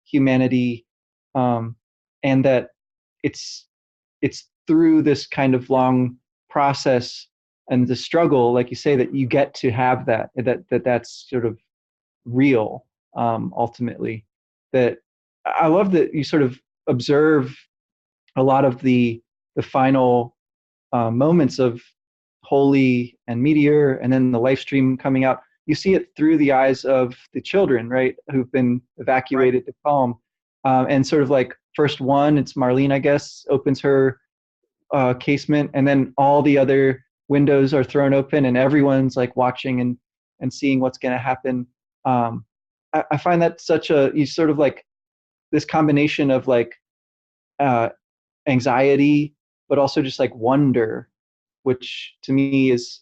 humanity, and that it's through this kind of long process and the struggle, like you say, that you get to have that's sort of real, ultimately. That I love that you sort of observe a lot of the final moments of Holy and Meteor, and then the live stream coming out. You see it through the eyes of the children, right, who've been evacuated to Calm, and sort of like first one, it's Marlene, I guess, opens her casement, and then all the other windows are thrown open, and everyone's like watching and seeing what's going to happen. I find that you sort of like this combination of like anxiety, but also just like wonder, which to me is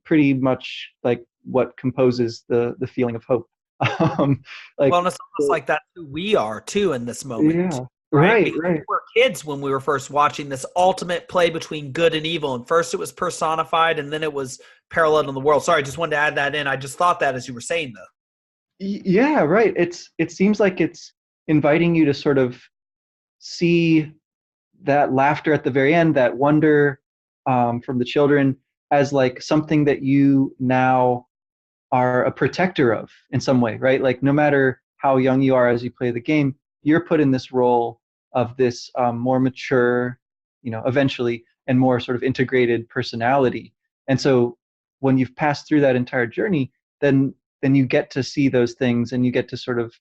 pretty much like what composes the feeling of hope. Well, and it's almost like that's who we are too in this moment. Yeah, right. We were kids when we were first watching this ultimate play between good and evil, and first it was personified, and then it was paralleled in the world. Sorry, I just wanted to add that in. I just thought that as you were saying, though. Yeah, right. It seems like it's inviting you to sort of see that laughter at the very end, that wonder from the children, as like something that you now are a protector of in some way, right? Like no matter how young you are as you play the game, you're put in this role of this more mature, eventually, and more sort of integrated personality. And so when you've passed through that entire journey, then you get to see those things, and you get to sort of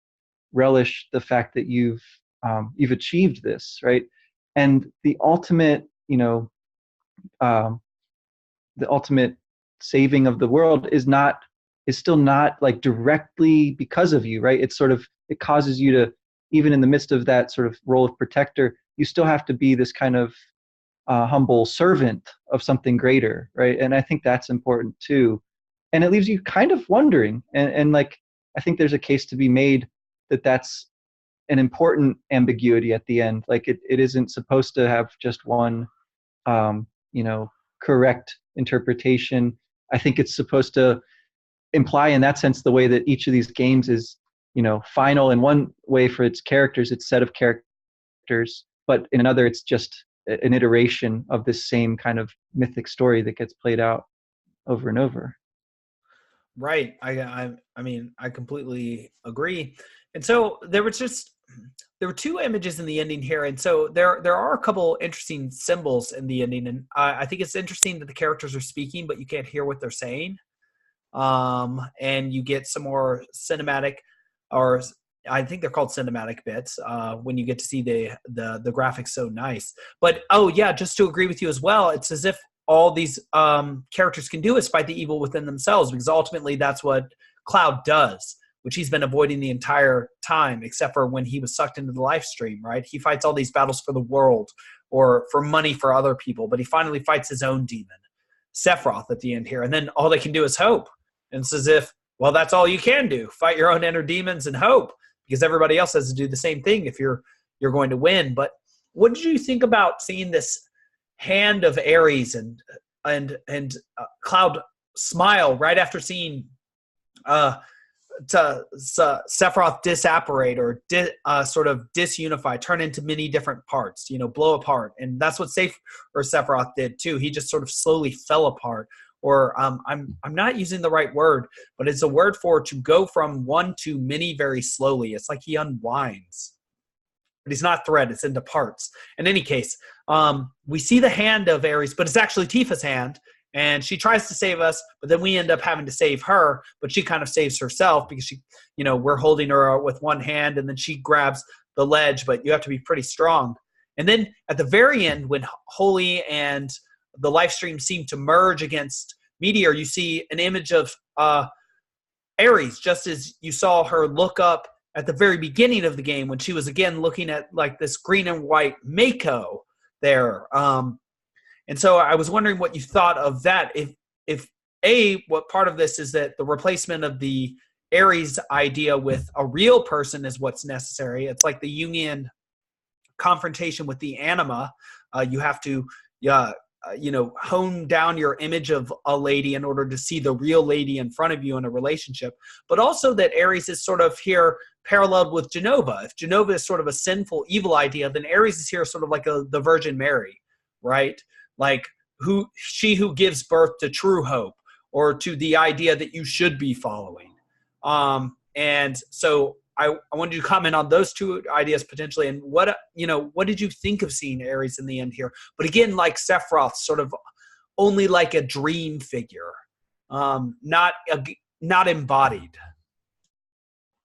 relish the fact that you've achieved this, right? And the ultimate, the ultimate saving of the world is still not like directly because of you, right? It's sort of, it causes you to even in the midst of that sort of role of protector, you still have to be this kind of humble servant of something greater, right? And I think that's important too. And it leaves you kind of wondering, and like I think there's a case to be made that that's an important ambiguity at the end. Like it isn't supposed to have just one, you know, correct interpretation. I think it's supposed to imply in that sense the way that each of these games is, you know, final in one way for its characters, its set of characters, but in another it's just an iteration of this same kind of mythic story that gets played out over and over. Right. I mean, I completely agree. And so there were two images in the ending here, and so there are a couple interesting symbols in the ending, and I think it's interesting that the characters are speaking, but you can't hear what they're saying. And you get some more cinematic, or I think they're called cinematic bits, when you get to see the graphics so nice. But oh yeah, just to agree with you as well, it's as if all these characters can do is fight the evil within themselves, because ultimately that's what Cloud does, which he's been avoiding the entire time, except for when he was sucked into the live stream, right? He fights all these battles for the world or for money for other people, but he finally fights his own demon, Sephiroth, at the end here. And then all they can do is hope. And it's as if, well, that's all you can do. Fight your own inner demons and hope, because everybody else has to do the same thing if you're going to win. But what did you think about seeing this hand of Ares and Cloud smile right after seeing Sephiroth disapparate or sort of disunify, turn into many different parts, you know, blow apart? And that's what Sephiroth did too. He just sort of slowly fell apart. Or I'm not using the right word, but it's a word for to go from one to many very slowly. It's like he unwinds. But he's not thread, it's into parts. In any case, we see the hand of Ares, but it's actually Tifa's hand, and she tries to save us, but then we end up having to save her, but she kind of saves herself because she, you know, we're holding her with one hand, and then she grabs the ledge, but you have to be pretty strong. And then at the very end, when Holy and the live stream seem to merge against Meteor, you see an image of Ares, just as you saw her look up at the very beginning of the game when she was again looking at like this green and white Mako there. And so I was wondering what you thought of that. If what part of this is that the replacement of the Ares idea with a real person is what's necessary. It's like the Jungian confrontation with the anima. You have to, hone down your image of a lady in order to see the real lady in front of you in a relationship. But also that Ares is sort of here paralleled with Genova. If Genova is sort of a sinful, evil idea, then Ares is here sort of like the Virgin Mary, right? Like she who gives birth to true hope, or to the idea that you should be following. And so I wanted you to comment on those two ideas potentially, and what did you think of seeing Ares in the end here? But again, like Sephiroth, sort of only like a dream figure, not embodied.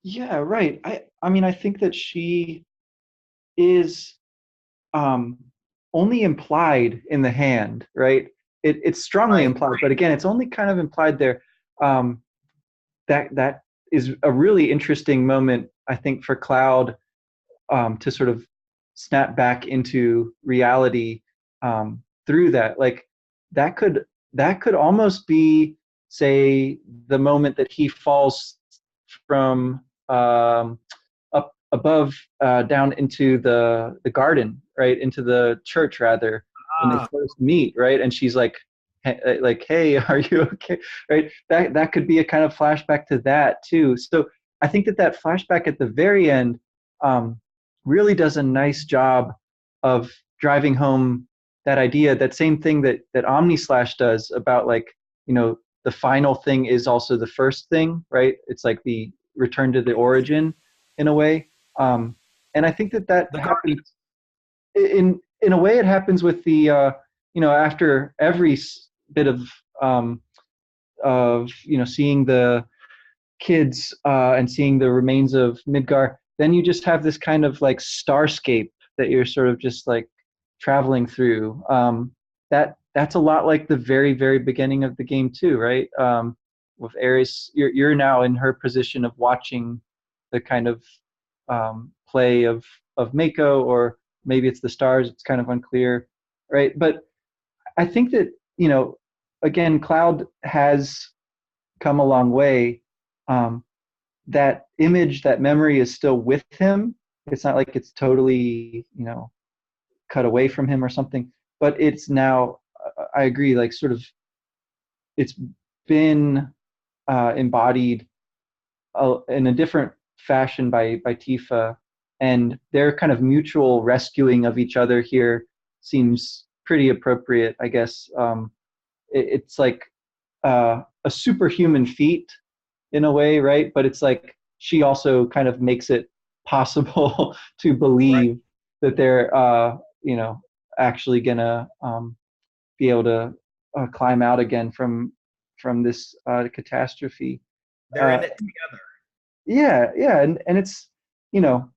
Yeah, right. I mean, I think that she is only implied in the hand, right? It's strongly implied, but again, it's only kind of implied there. That is a really interesting moment, I think, for Cloud to sort of snap back into reality through that. Like that could almost be, say, the moment that he falls from up above down into the garden, right, into the church rather, when they first meet, right, and she's like, hey, are you okay, right? That could be a kind of flashback to that too. So I think that flashback at the very end really does a nice job of driving home that idea, that same thing that Omnislash does about, like, the final thing is also the first thing, right? It's like the return to the origin in a way. And I think that happens in a way. It happens with the after every bit of seeing the kids and seeing the remains of Midgar, then you just have this kind of like starscape that you're sort of just like traveling through. That's a lot like the very, very beginning of the game too, right? With Ares, you're now in her position of watching the kind of play of Mako, or maybe it's the stars. It's kind of unclear, right? But I think that, again, Cloud has come a long way. That image, that memory is still with him. It's not like it's totally, cut away from him or something, but it's now, I agree, like sort of, it's been embodied in a different fashion by Tifa, and their kind of mutual rescuing of each other here seems pretty appropriate, I guess. It's like a superhuman feat in a way, right? But it's like she also kind of makes it possible to believe Right. that they're, actually gonna be able to climb out again from this catastrophe. They're in Uh, it together. yeah, and it's, you know,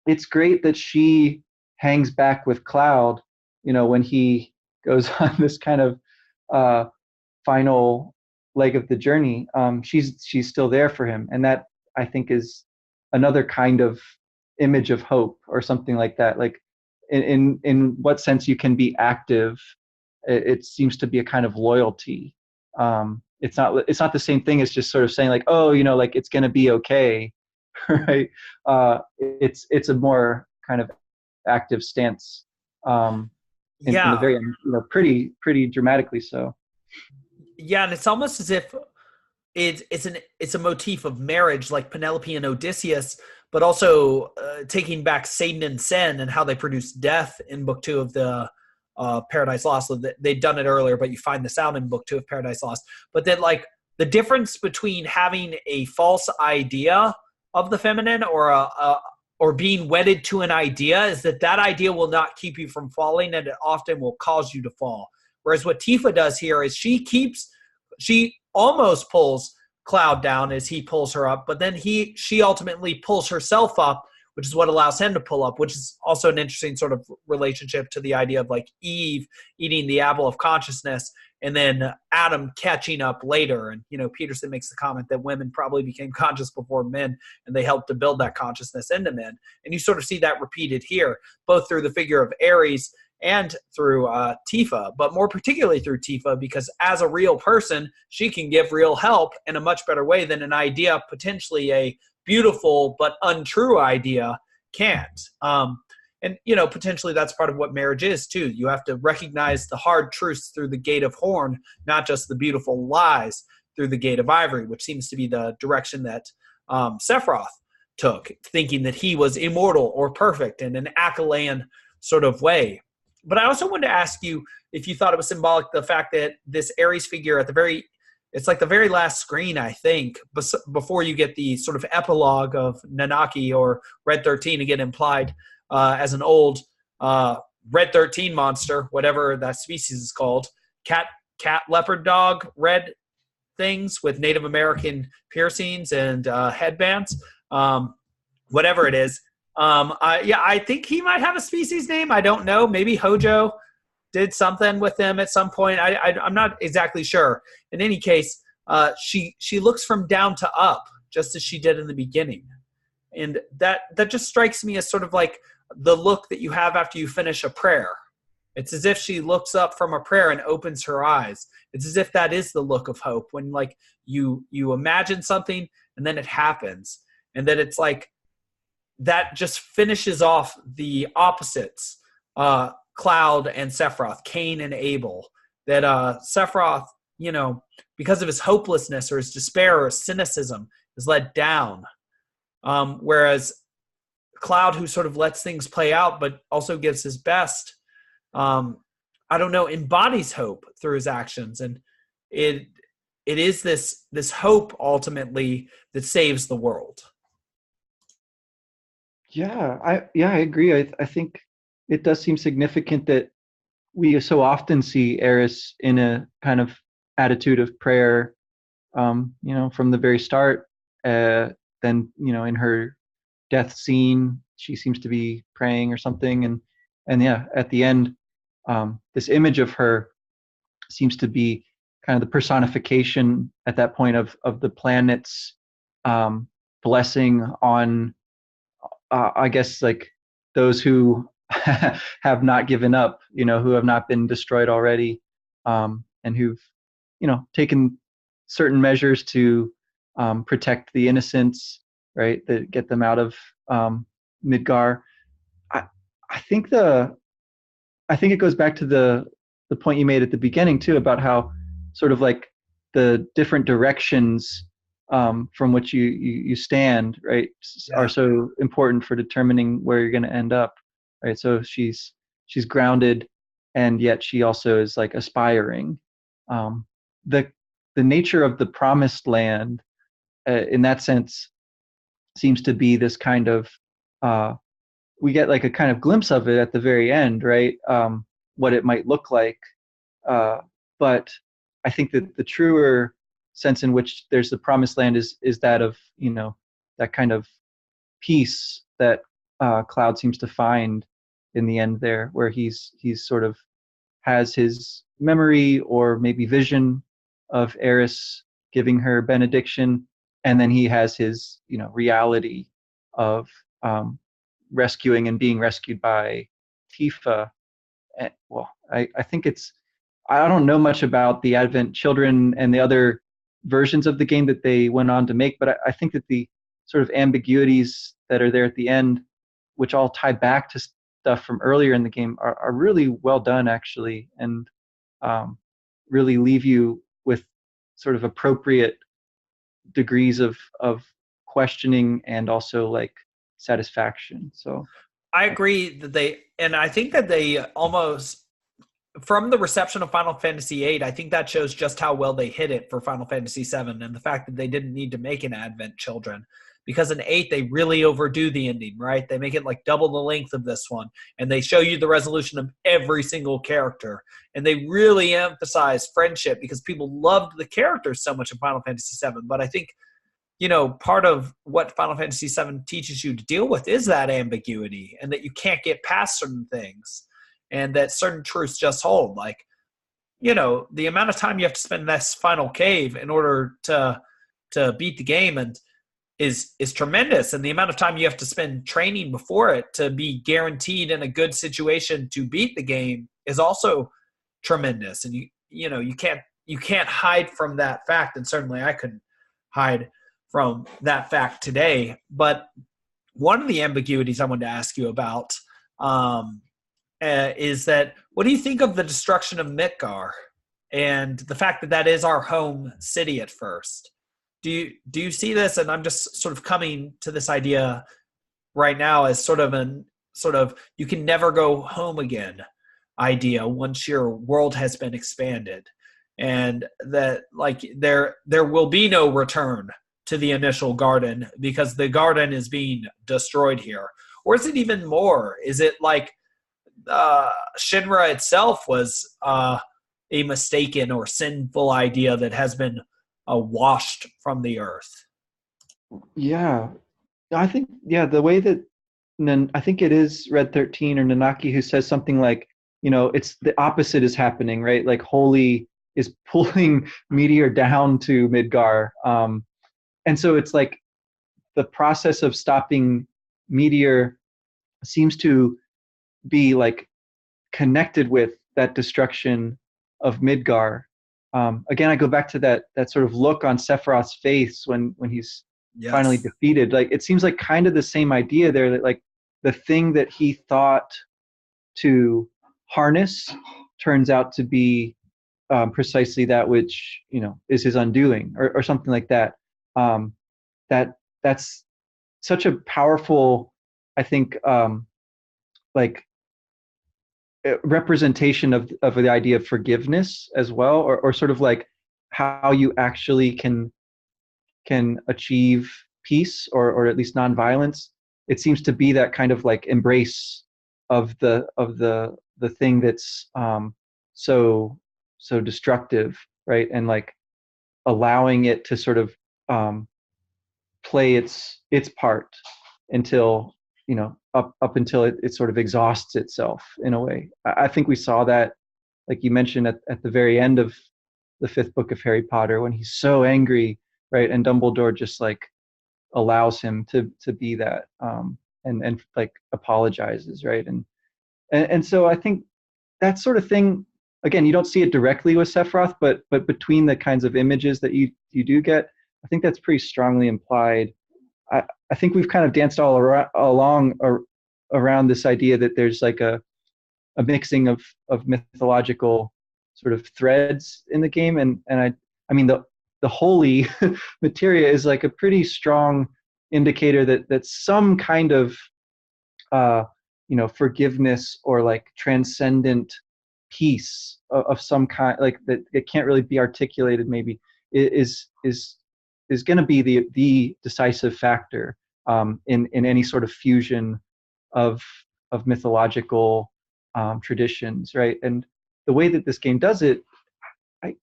it's great that she hangs back with Cloud, when he goes on this kind of uh, final leg of the journey. She's still there for him, and that, I think, is another kind of image of hope or something like that. Like in what sense you can be active, it seems to be a kind of loyalty. It's not the same thing as just sort of saying like, oh, like it's going to be okay, right? It's a more kind of active stance, in a Yeah. very, pretty dramatically so. Yeah, and it's almost as if it's a motif of marriage, like Penelope and Odysseus, but also taking back Satan and Sen and how they produce death in Book 2 of the Paradise Lost. So they'd done it earlier, but you find this out in Book 2 of Paradise Lost. But then, like, the difference between having a false idea of the feminine or being wedded to an idea is that idea will not keep you from falling, and it often will cause you to fall. Whereas what Tifa does here is she almost pulls Cloud down as he pulls her up, but then she ultimately pulls herself up, which is what allows him to pull up, which is also an interesting sort of relationship to the idea of like Eve eating the apple of consciousness and then Adam catching up later. And, Peterson makes the comment that women probably became conscious before men, and they helped to build that consciousness into men. And you sort of see that repeated here, both through the figure of Ares and through Tifa, but more particularly through Tifa, because as a real person, she can give real help in a much better way than an idea, potentially a beautiful but untrue idea, can't. And, potentially that's part of what marriage is, too. You have to recognize the hard truths through the gate of horn, not just the beautiful lies through the gate of ivory, which seems to be the direction that Sephiroth took, thinking that he was immortal or perfect in an Achillean sort of way. But I also wanted to ask you if you thought it was symbolic, the fact that this Ares figure it's like the very last screen, I think, before you get the sort of epilogue of Nanaki or Red 13, again implied as an old Red 13 monster, whatever that species is called, cat, leopard dog, red things with Native American piercings and headbands, whatever it is. I think he might have a species name. I don't know. Maybe Hojo did something with him at some point. I'm not exactly sure. In any case, she looks from down to up, just as she did in the beginning. And that just strikes me as sort of like the look that you have after you finish a prayer. It's as if she looks up from a prayer and opens her eyes. It's as if that is the look of hope, when like you imagine something and then it happens. And then it's like that just finishes off the opposites, Cloud and Sephiroth, Cain and Abel. That Sephiroth, because of his hopelessness or his despair or his cynicism, is let down. Whereas Cloud, who sort of lets things play out but also gives his best, embodies hope through his actions. And it is this hope ultimately that saves the world. Yeah, I agree. I think it does seem significant that we so often see Eris in a kind of attitude of prayer, from the very start. Then, in her death scene, she seems to be praying or something, and yeah, at the end, this image of her seems to be kind of the personification at that point of the planet's blessing on I guess like those who have not given up, who have not been destroyed already, and who've taken certain measures to protect the innocents, right? That get them out of Midgar. I I think it goes back to the point you made at the beginning too about how sort of like the different directions from which you stand, right, are Yeah. so important for determining where you're going to end up, right? So she's grounded, and yet she also is like aspiring. Um, the the nature of the promised land, in that sense, seems to be this kind of we get like a kind of glimpse of it at the very end, right? What it might look like. Uh, but I think that the truer sense in which there's the promised land is that of, that kind of peace that Cloud seems to find in the end there, where he's sort of has his memory or maybe vision of Eris giving her benediction, and then he has his reality of rescuing and being rescued by Tifa. Well, I think I don't know much about the Advent Children and the other versions of the game that they went on to make, but I think that the sort of ambiguities that are there at the end, which all tie back to stuff from earlier in the game, are really well done actually, and really leave you with sort of appropriate degrees of questioning and also like satisfaction. So I agree and I think that they almost, from the reception of Final Fantasy VIII, I think that shows just how well they hit it for Final Fantasy VII, and the fact that they didn't need to make an Advent Children. Because in 8, they really overdo the ending, right? They make it like double the length of this one, and they show you the resolution of every single character. And they really emphasize friendship because people loved the characters so much in Final Fantasy VII. But I think, part of what Final Fantasy VII teaches you to deal with is that ambiguity, and that you can't get past certain things, and that certain truths just hold. Like, the amount of time you have to spend in this final cave in order to beat the game and is tremendous, and the amount of time you have to spend training before it to be guaranteed in a good situation to beat the game is also tremendous. And you can't hide from that fact, and certainly I couldn't hide from that fact today. But one of the ambiguities I wanted to ask you about is that, what do you think of the destruction of Midgar and the fact that that is our home city at first? Do you see this? And I'm just sort of coming to this idea right now as sort of you can never go home again idea once your world has been expanded, and that like there will be no return to the initial garden because the garden is being destroyed here. Or is it even more? Is it like Shinra itself was a mistaken or sinful idea that has been washed from the earth? yeah, I think the way that I think it is Red 13 or Nanaki who says something like, it's the opposite is happening, right? Like Holy is pulling Meteor down to Midgar. And so it's like the process of stopping Meteor seems to be like connected with that destruction of Midgar. Again, I go back to that sort of look on Sephiroth's face when he's finally Yes. defeated. Like it seems like kind of the same idea there, that like the thing that he thought to harness turns out to be precisely that which is his undoing, or something like that. That's such a powerful, I think, like representation of the idea of forgiveness as well, or sort of like how you actually can achieve peace, or at least nonviolence. It seems to be that kind of like embrace of the thing that's so destructive, right? And like allowing it to sort of play its part until up until it sort of exhausts itself in a way. I think we saw that, like you mentioned, at the very end of the 5th book of Harry Potter, when he's so angry, right? And Dumbledore just like allows him to be that. and like apologizes, right? And so I think that sort of thing, again, you don't see it directly with Sephiroth, but between the kinds of images that you do get, I think that's pretty strongly implied. I think we've kind of danced around this idea that there's like a mixing of mythological sort of threads in the game, and I mean the holy materia is like a pretty strong indicator that some kind of forgiveness or like transcendent peace of some kind, like that it can't really be articulated, maybe is going to be the decisive factor in any sort of fusion of mythological traditions, right? And the way that this game does it,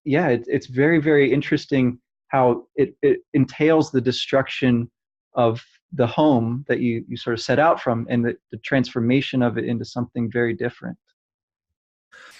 it's very, very interesting how it entails the destruction of the home that you sort of set out from, and the transformation of it into something very different.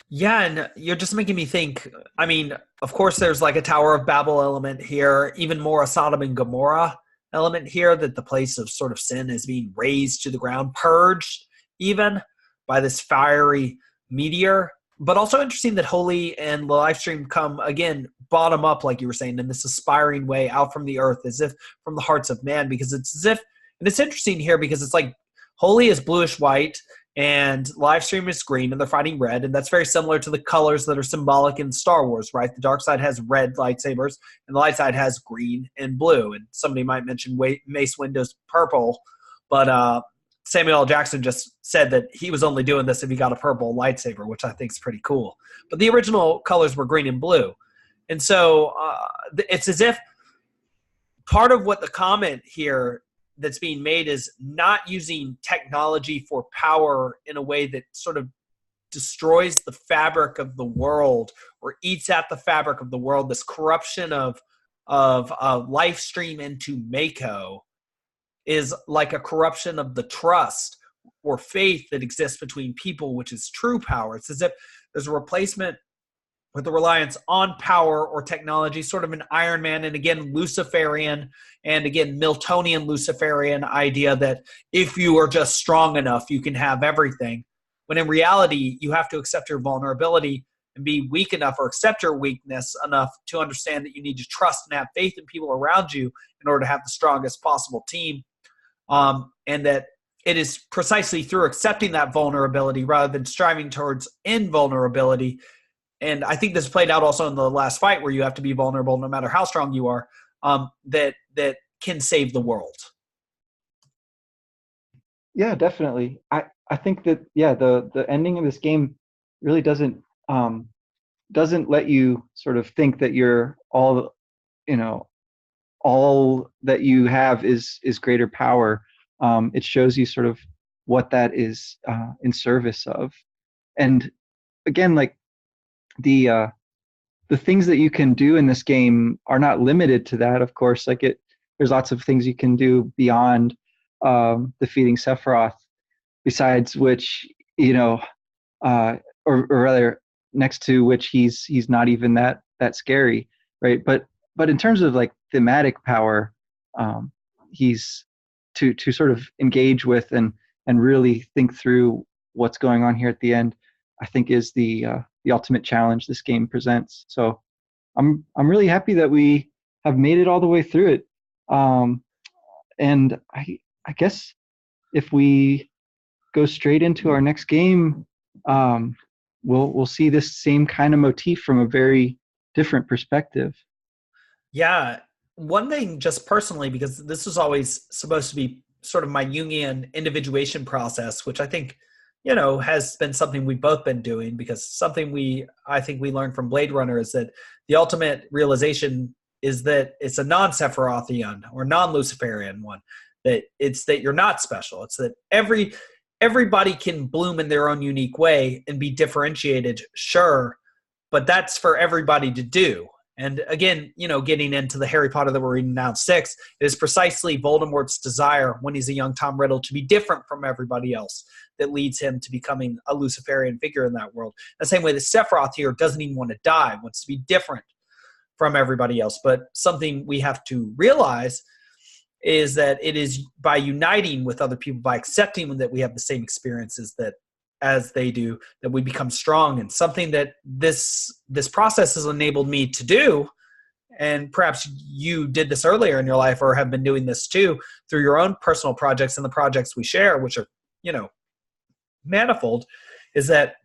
Yeah, and you're just making me think. I mean, of course, there's like a Tower of Babel element here, even more a Sodom and Gomorrah element here, that the place of sort of sin is being razed to the ground, purged even by this fiery meteor. But also interesting that Holy and the live stream come, again, bottom up, like you were saying, in this aspiring way out from the earth, as if from the hearts of man, because it's as if, and it's interesting here because it's like Holy is bluish white, and live stream is green, and they're fighting red, and that's very similar to the colors that are symbolic in Star Wars, right? The dark side has red lightsabers, and the light side has green and blue. And somebody might mention Mace Windu's purple, but Samuel L. Jackson just said that he was only doing this if he got a purple lightsaber, which I think is pretty cool. But the original colors were green and blue. And so it's as if part of what the comment here that's being made is not using technology for power in a way that sort of destroys the fabric of the world or eats at the fabric of the world. This corruption of live stream into Mako is like a corruption of the trust or faith that exists between people, which is true power. It's as if there's a replacement with the reliance on power or technology, sort of an Iron Man, and again, Luciferian, and again, Miltonian Luciferian idea that if you are just strong enough, you can have everything. When in reality, you have to accept your vulnerability and be weak enough, or accept your weakness enough to understand that you need to trust and have faith in people around you in order to have the strongest possible team. And that it is precisely through accepting that vulnerability rather than striving towards invulnerability. And I think this played out also in the last fight, where you have to be vulnerable no matter how strong you are, that can save the world. Yeah, definitely. I think that, yeah, the ending of this game really doesn't let you sort of think that you're all that you have is greater power. It shows you sort of what that is in service of. And again, like the things that you can do in this game are not limited to that, of course. Like there's lots of things you can do beyond defeating Sephiroth, besides which, or rather next to which he's not even that scary, right? But in terms of like thematic power, he's to sort of engage with and really think through what's going on here at the end, I think is the ultimate challenge this game presents. So I'm really happy that we have made it all the way through it. And I guess if we go straight into our next game, we'll see this same kind of motif from a very different perspective. Yeah. One thing, just personally, because this was always supposed to be sort of my Jungian individuation process, which I think, has been something we've both been doing, because something I think we learned from Blade Runner is that the ultimate realization is that it's a non-Sephirothian or non-Luciferian one, that it's that you're not special. It's that everybody can bloom in their own unique way and be differentiated, sure, but that's for everybody to do. And again, getting into the Harry Potter that we're reading now, 6, it is precisely Voldemort's desire when he's a young Tom Riddle to be different from everybody else that leads him to becoming a Luciferian figure in that world. The same way that Sephiroth here doesn't even want to die, wants to be different from everybody else. But something we have to realize is that it is by uniting with other people, by accepting that we have the same experiences that as they do, that we become strong. And something that this process has enabled me to do, and perhaps you did this earlier in your life or have been doing this too through your own personal projects and the projects we share, which are, manifold, is that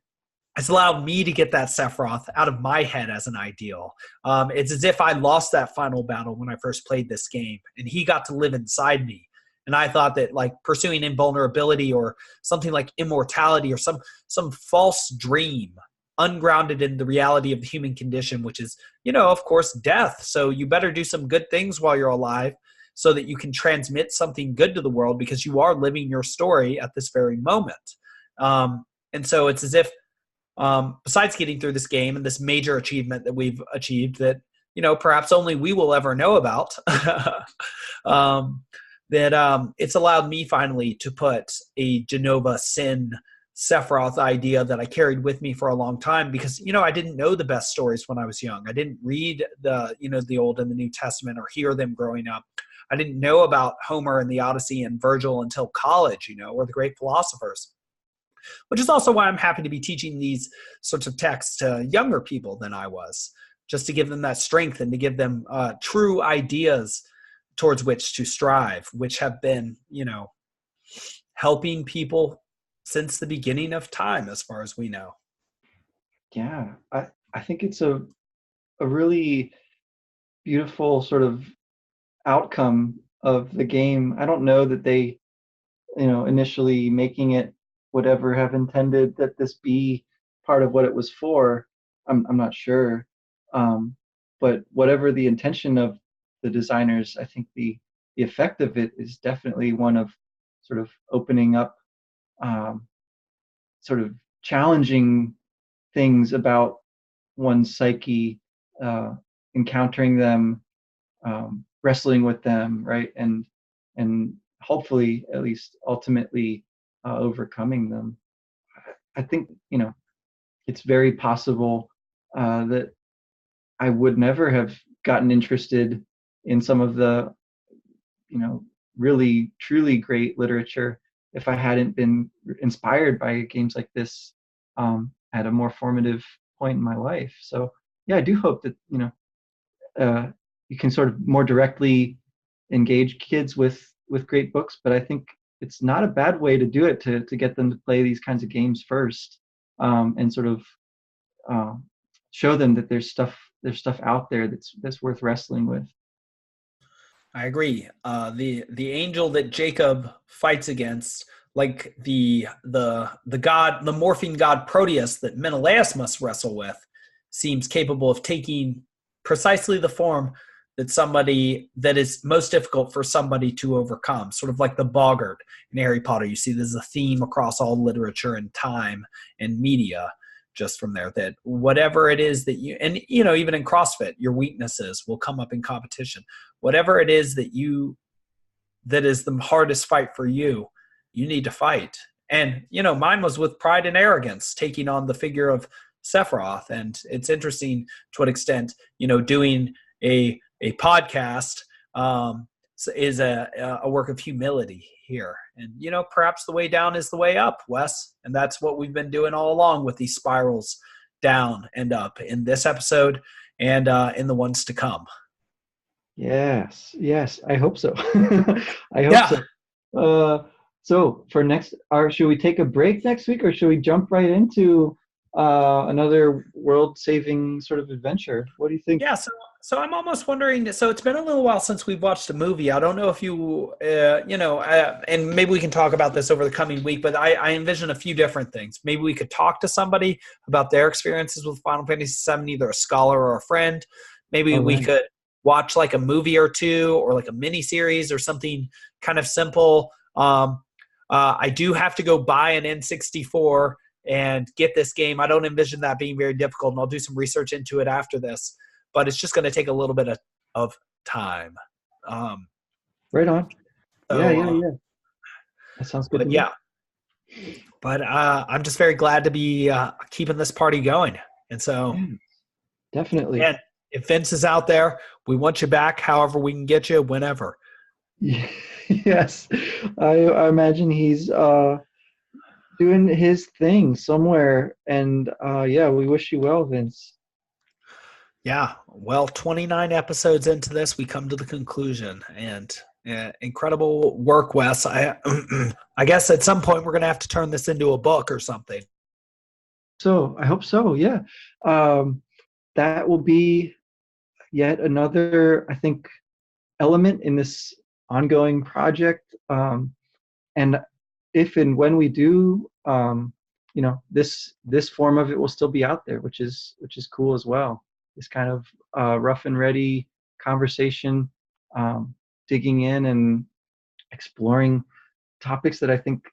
it's allowed me to get that Sephiroth out of my head as an ideal. It's as if I lost that final battle when I first played this game, and he got to live inside me. And I thought that like pursuing invulnerability or something like immortality or some false dream, ungrounded in the reality of the human condition, which is, of course, death. So you better do some good things while you're alive so that you can transmit something good to the world, because you are living your story at this very moment. And so it's as if, besides getting through this game and this major achievement that we've achieved that, perhaps only we will ever know about, that it's allowed me finally to put a Genova Sin Sephiroth idea that I carried with me for a long time, because, I didn't know the best stories when I was young. I didn't read the Old and the New Testament or hear them growing up. I didn't know about Homer and the Odyssey and Virgil until college, or the great philosophers. Which is also why I'm happy to be teaching these sorts of texts to younger people than I was, just to give them that strength and to give them true ideas towards which to strive, which have been, helping people since the beginning of time, as far as we know. Yeah, I think it's a really beautiful sort of outcome of the game. I don't know that they, initially making it would ever have intended that this be part of what it was for. I'm not sure. But whatever the intention of the designers, I think the effect of it is definitely one of sort of opening up, sort of challenging things about one's psyche, encountering them, wrestling with them, right? And hopefully, at least ultimately, overcoming them. I think, it's very possible that I would never have gotten interested in some of the, really, truly great literature if I hadn't been inspired by games like this at a more formative point in my life. So, yeah, I do hope that, you can sort of more directly engage kids with great books, but I think it's not a bad way to do it, to get them to play these kinds of games first, and sort of show them that there's stuff out there that's worth wrestling with. I agree. The angel that Jacob fights against, like the god, the morphine god Proteus that Menelaus must wrestle with, seems capable of taking precisely the form that is most difficult for somebody to overcome, sort of like the boggart in Harry Potter. You see there's a theme across all literature and time and media just from there, that whatever it is that and even in CrossFit, your weaknesses will come up in competition. Whatever it is that is the hardest fight for you, you need to fight. And, mine was with pride and arrogance, taking on the figure of Sephiroth. And it's interesting to what extent, doing a podcast is a work of humility here. And, perhaps the way down is the way up, Wes. And that's what we've been doing all along with these spirals down and up in this episode and in the ones to come. Yes, I hope so. I hope so. So for next, should we take a break next week, or should we jump right into another world-saving sort of adventure? What do you think? Yeah, so I'm almost wondering, so it's been a little while since we've watched a movie. I don't know if you, and maybe we can talk about this over the coming week, but I envision a few different things. Maybe we could talk to somebody about their experiences with Final Fantasy VII, either a scholar or a friend. Maybe we could watch like a movie or two, or like a mini series or something kind of simple. I do have to go buy an N64 and get this game. I don't envision that being very difficult, and I'll do some research into it after this. But it's just going to take a little bit of time. Right on. So, yeah. That sounds good. But I'm just very glad to be keeping this party going. And so, definitely. And if Vince is out there, we want you back. However we can get you, whenever. Yes, I imagine he's doing his thing somewhere. And yeah, we wish you well, Vince. Yeah. Well, 29 episodes into this, we come to the conclusion, and incredible work, Wes. I guess at some point we're going to have to turn this into a book or something. So I hope so. Yeah, um, that will be yet another, I think, element in this ongoing project. And if and when we do, this form of it will still be out there, which is cool as well. This kind of rough and ready conversation, digging in and exploring topics that I think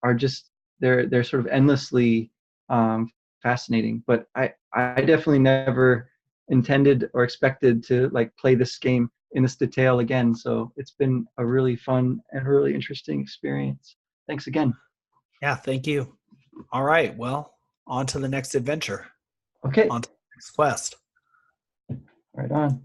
are just they're sort of endlessly um, fascinating. But I definitely never intended or expected to like play this game in this detail again. So it's been a really fun and really interesting experience. Thanks again. Yeah. Thank you. All right. Well, on to the next adventure, Okay, on to the next quest. right on.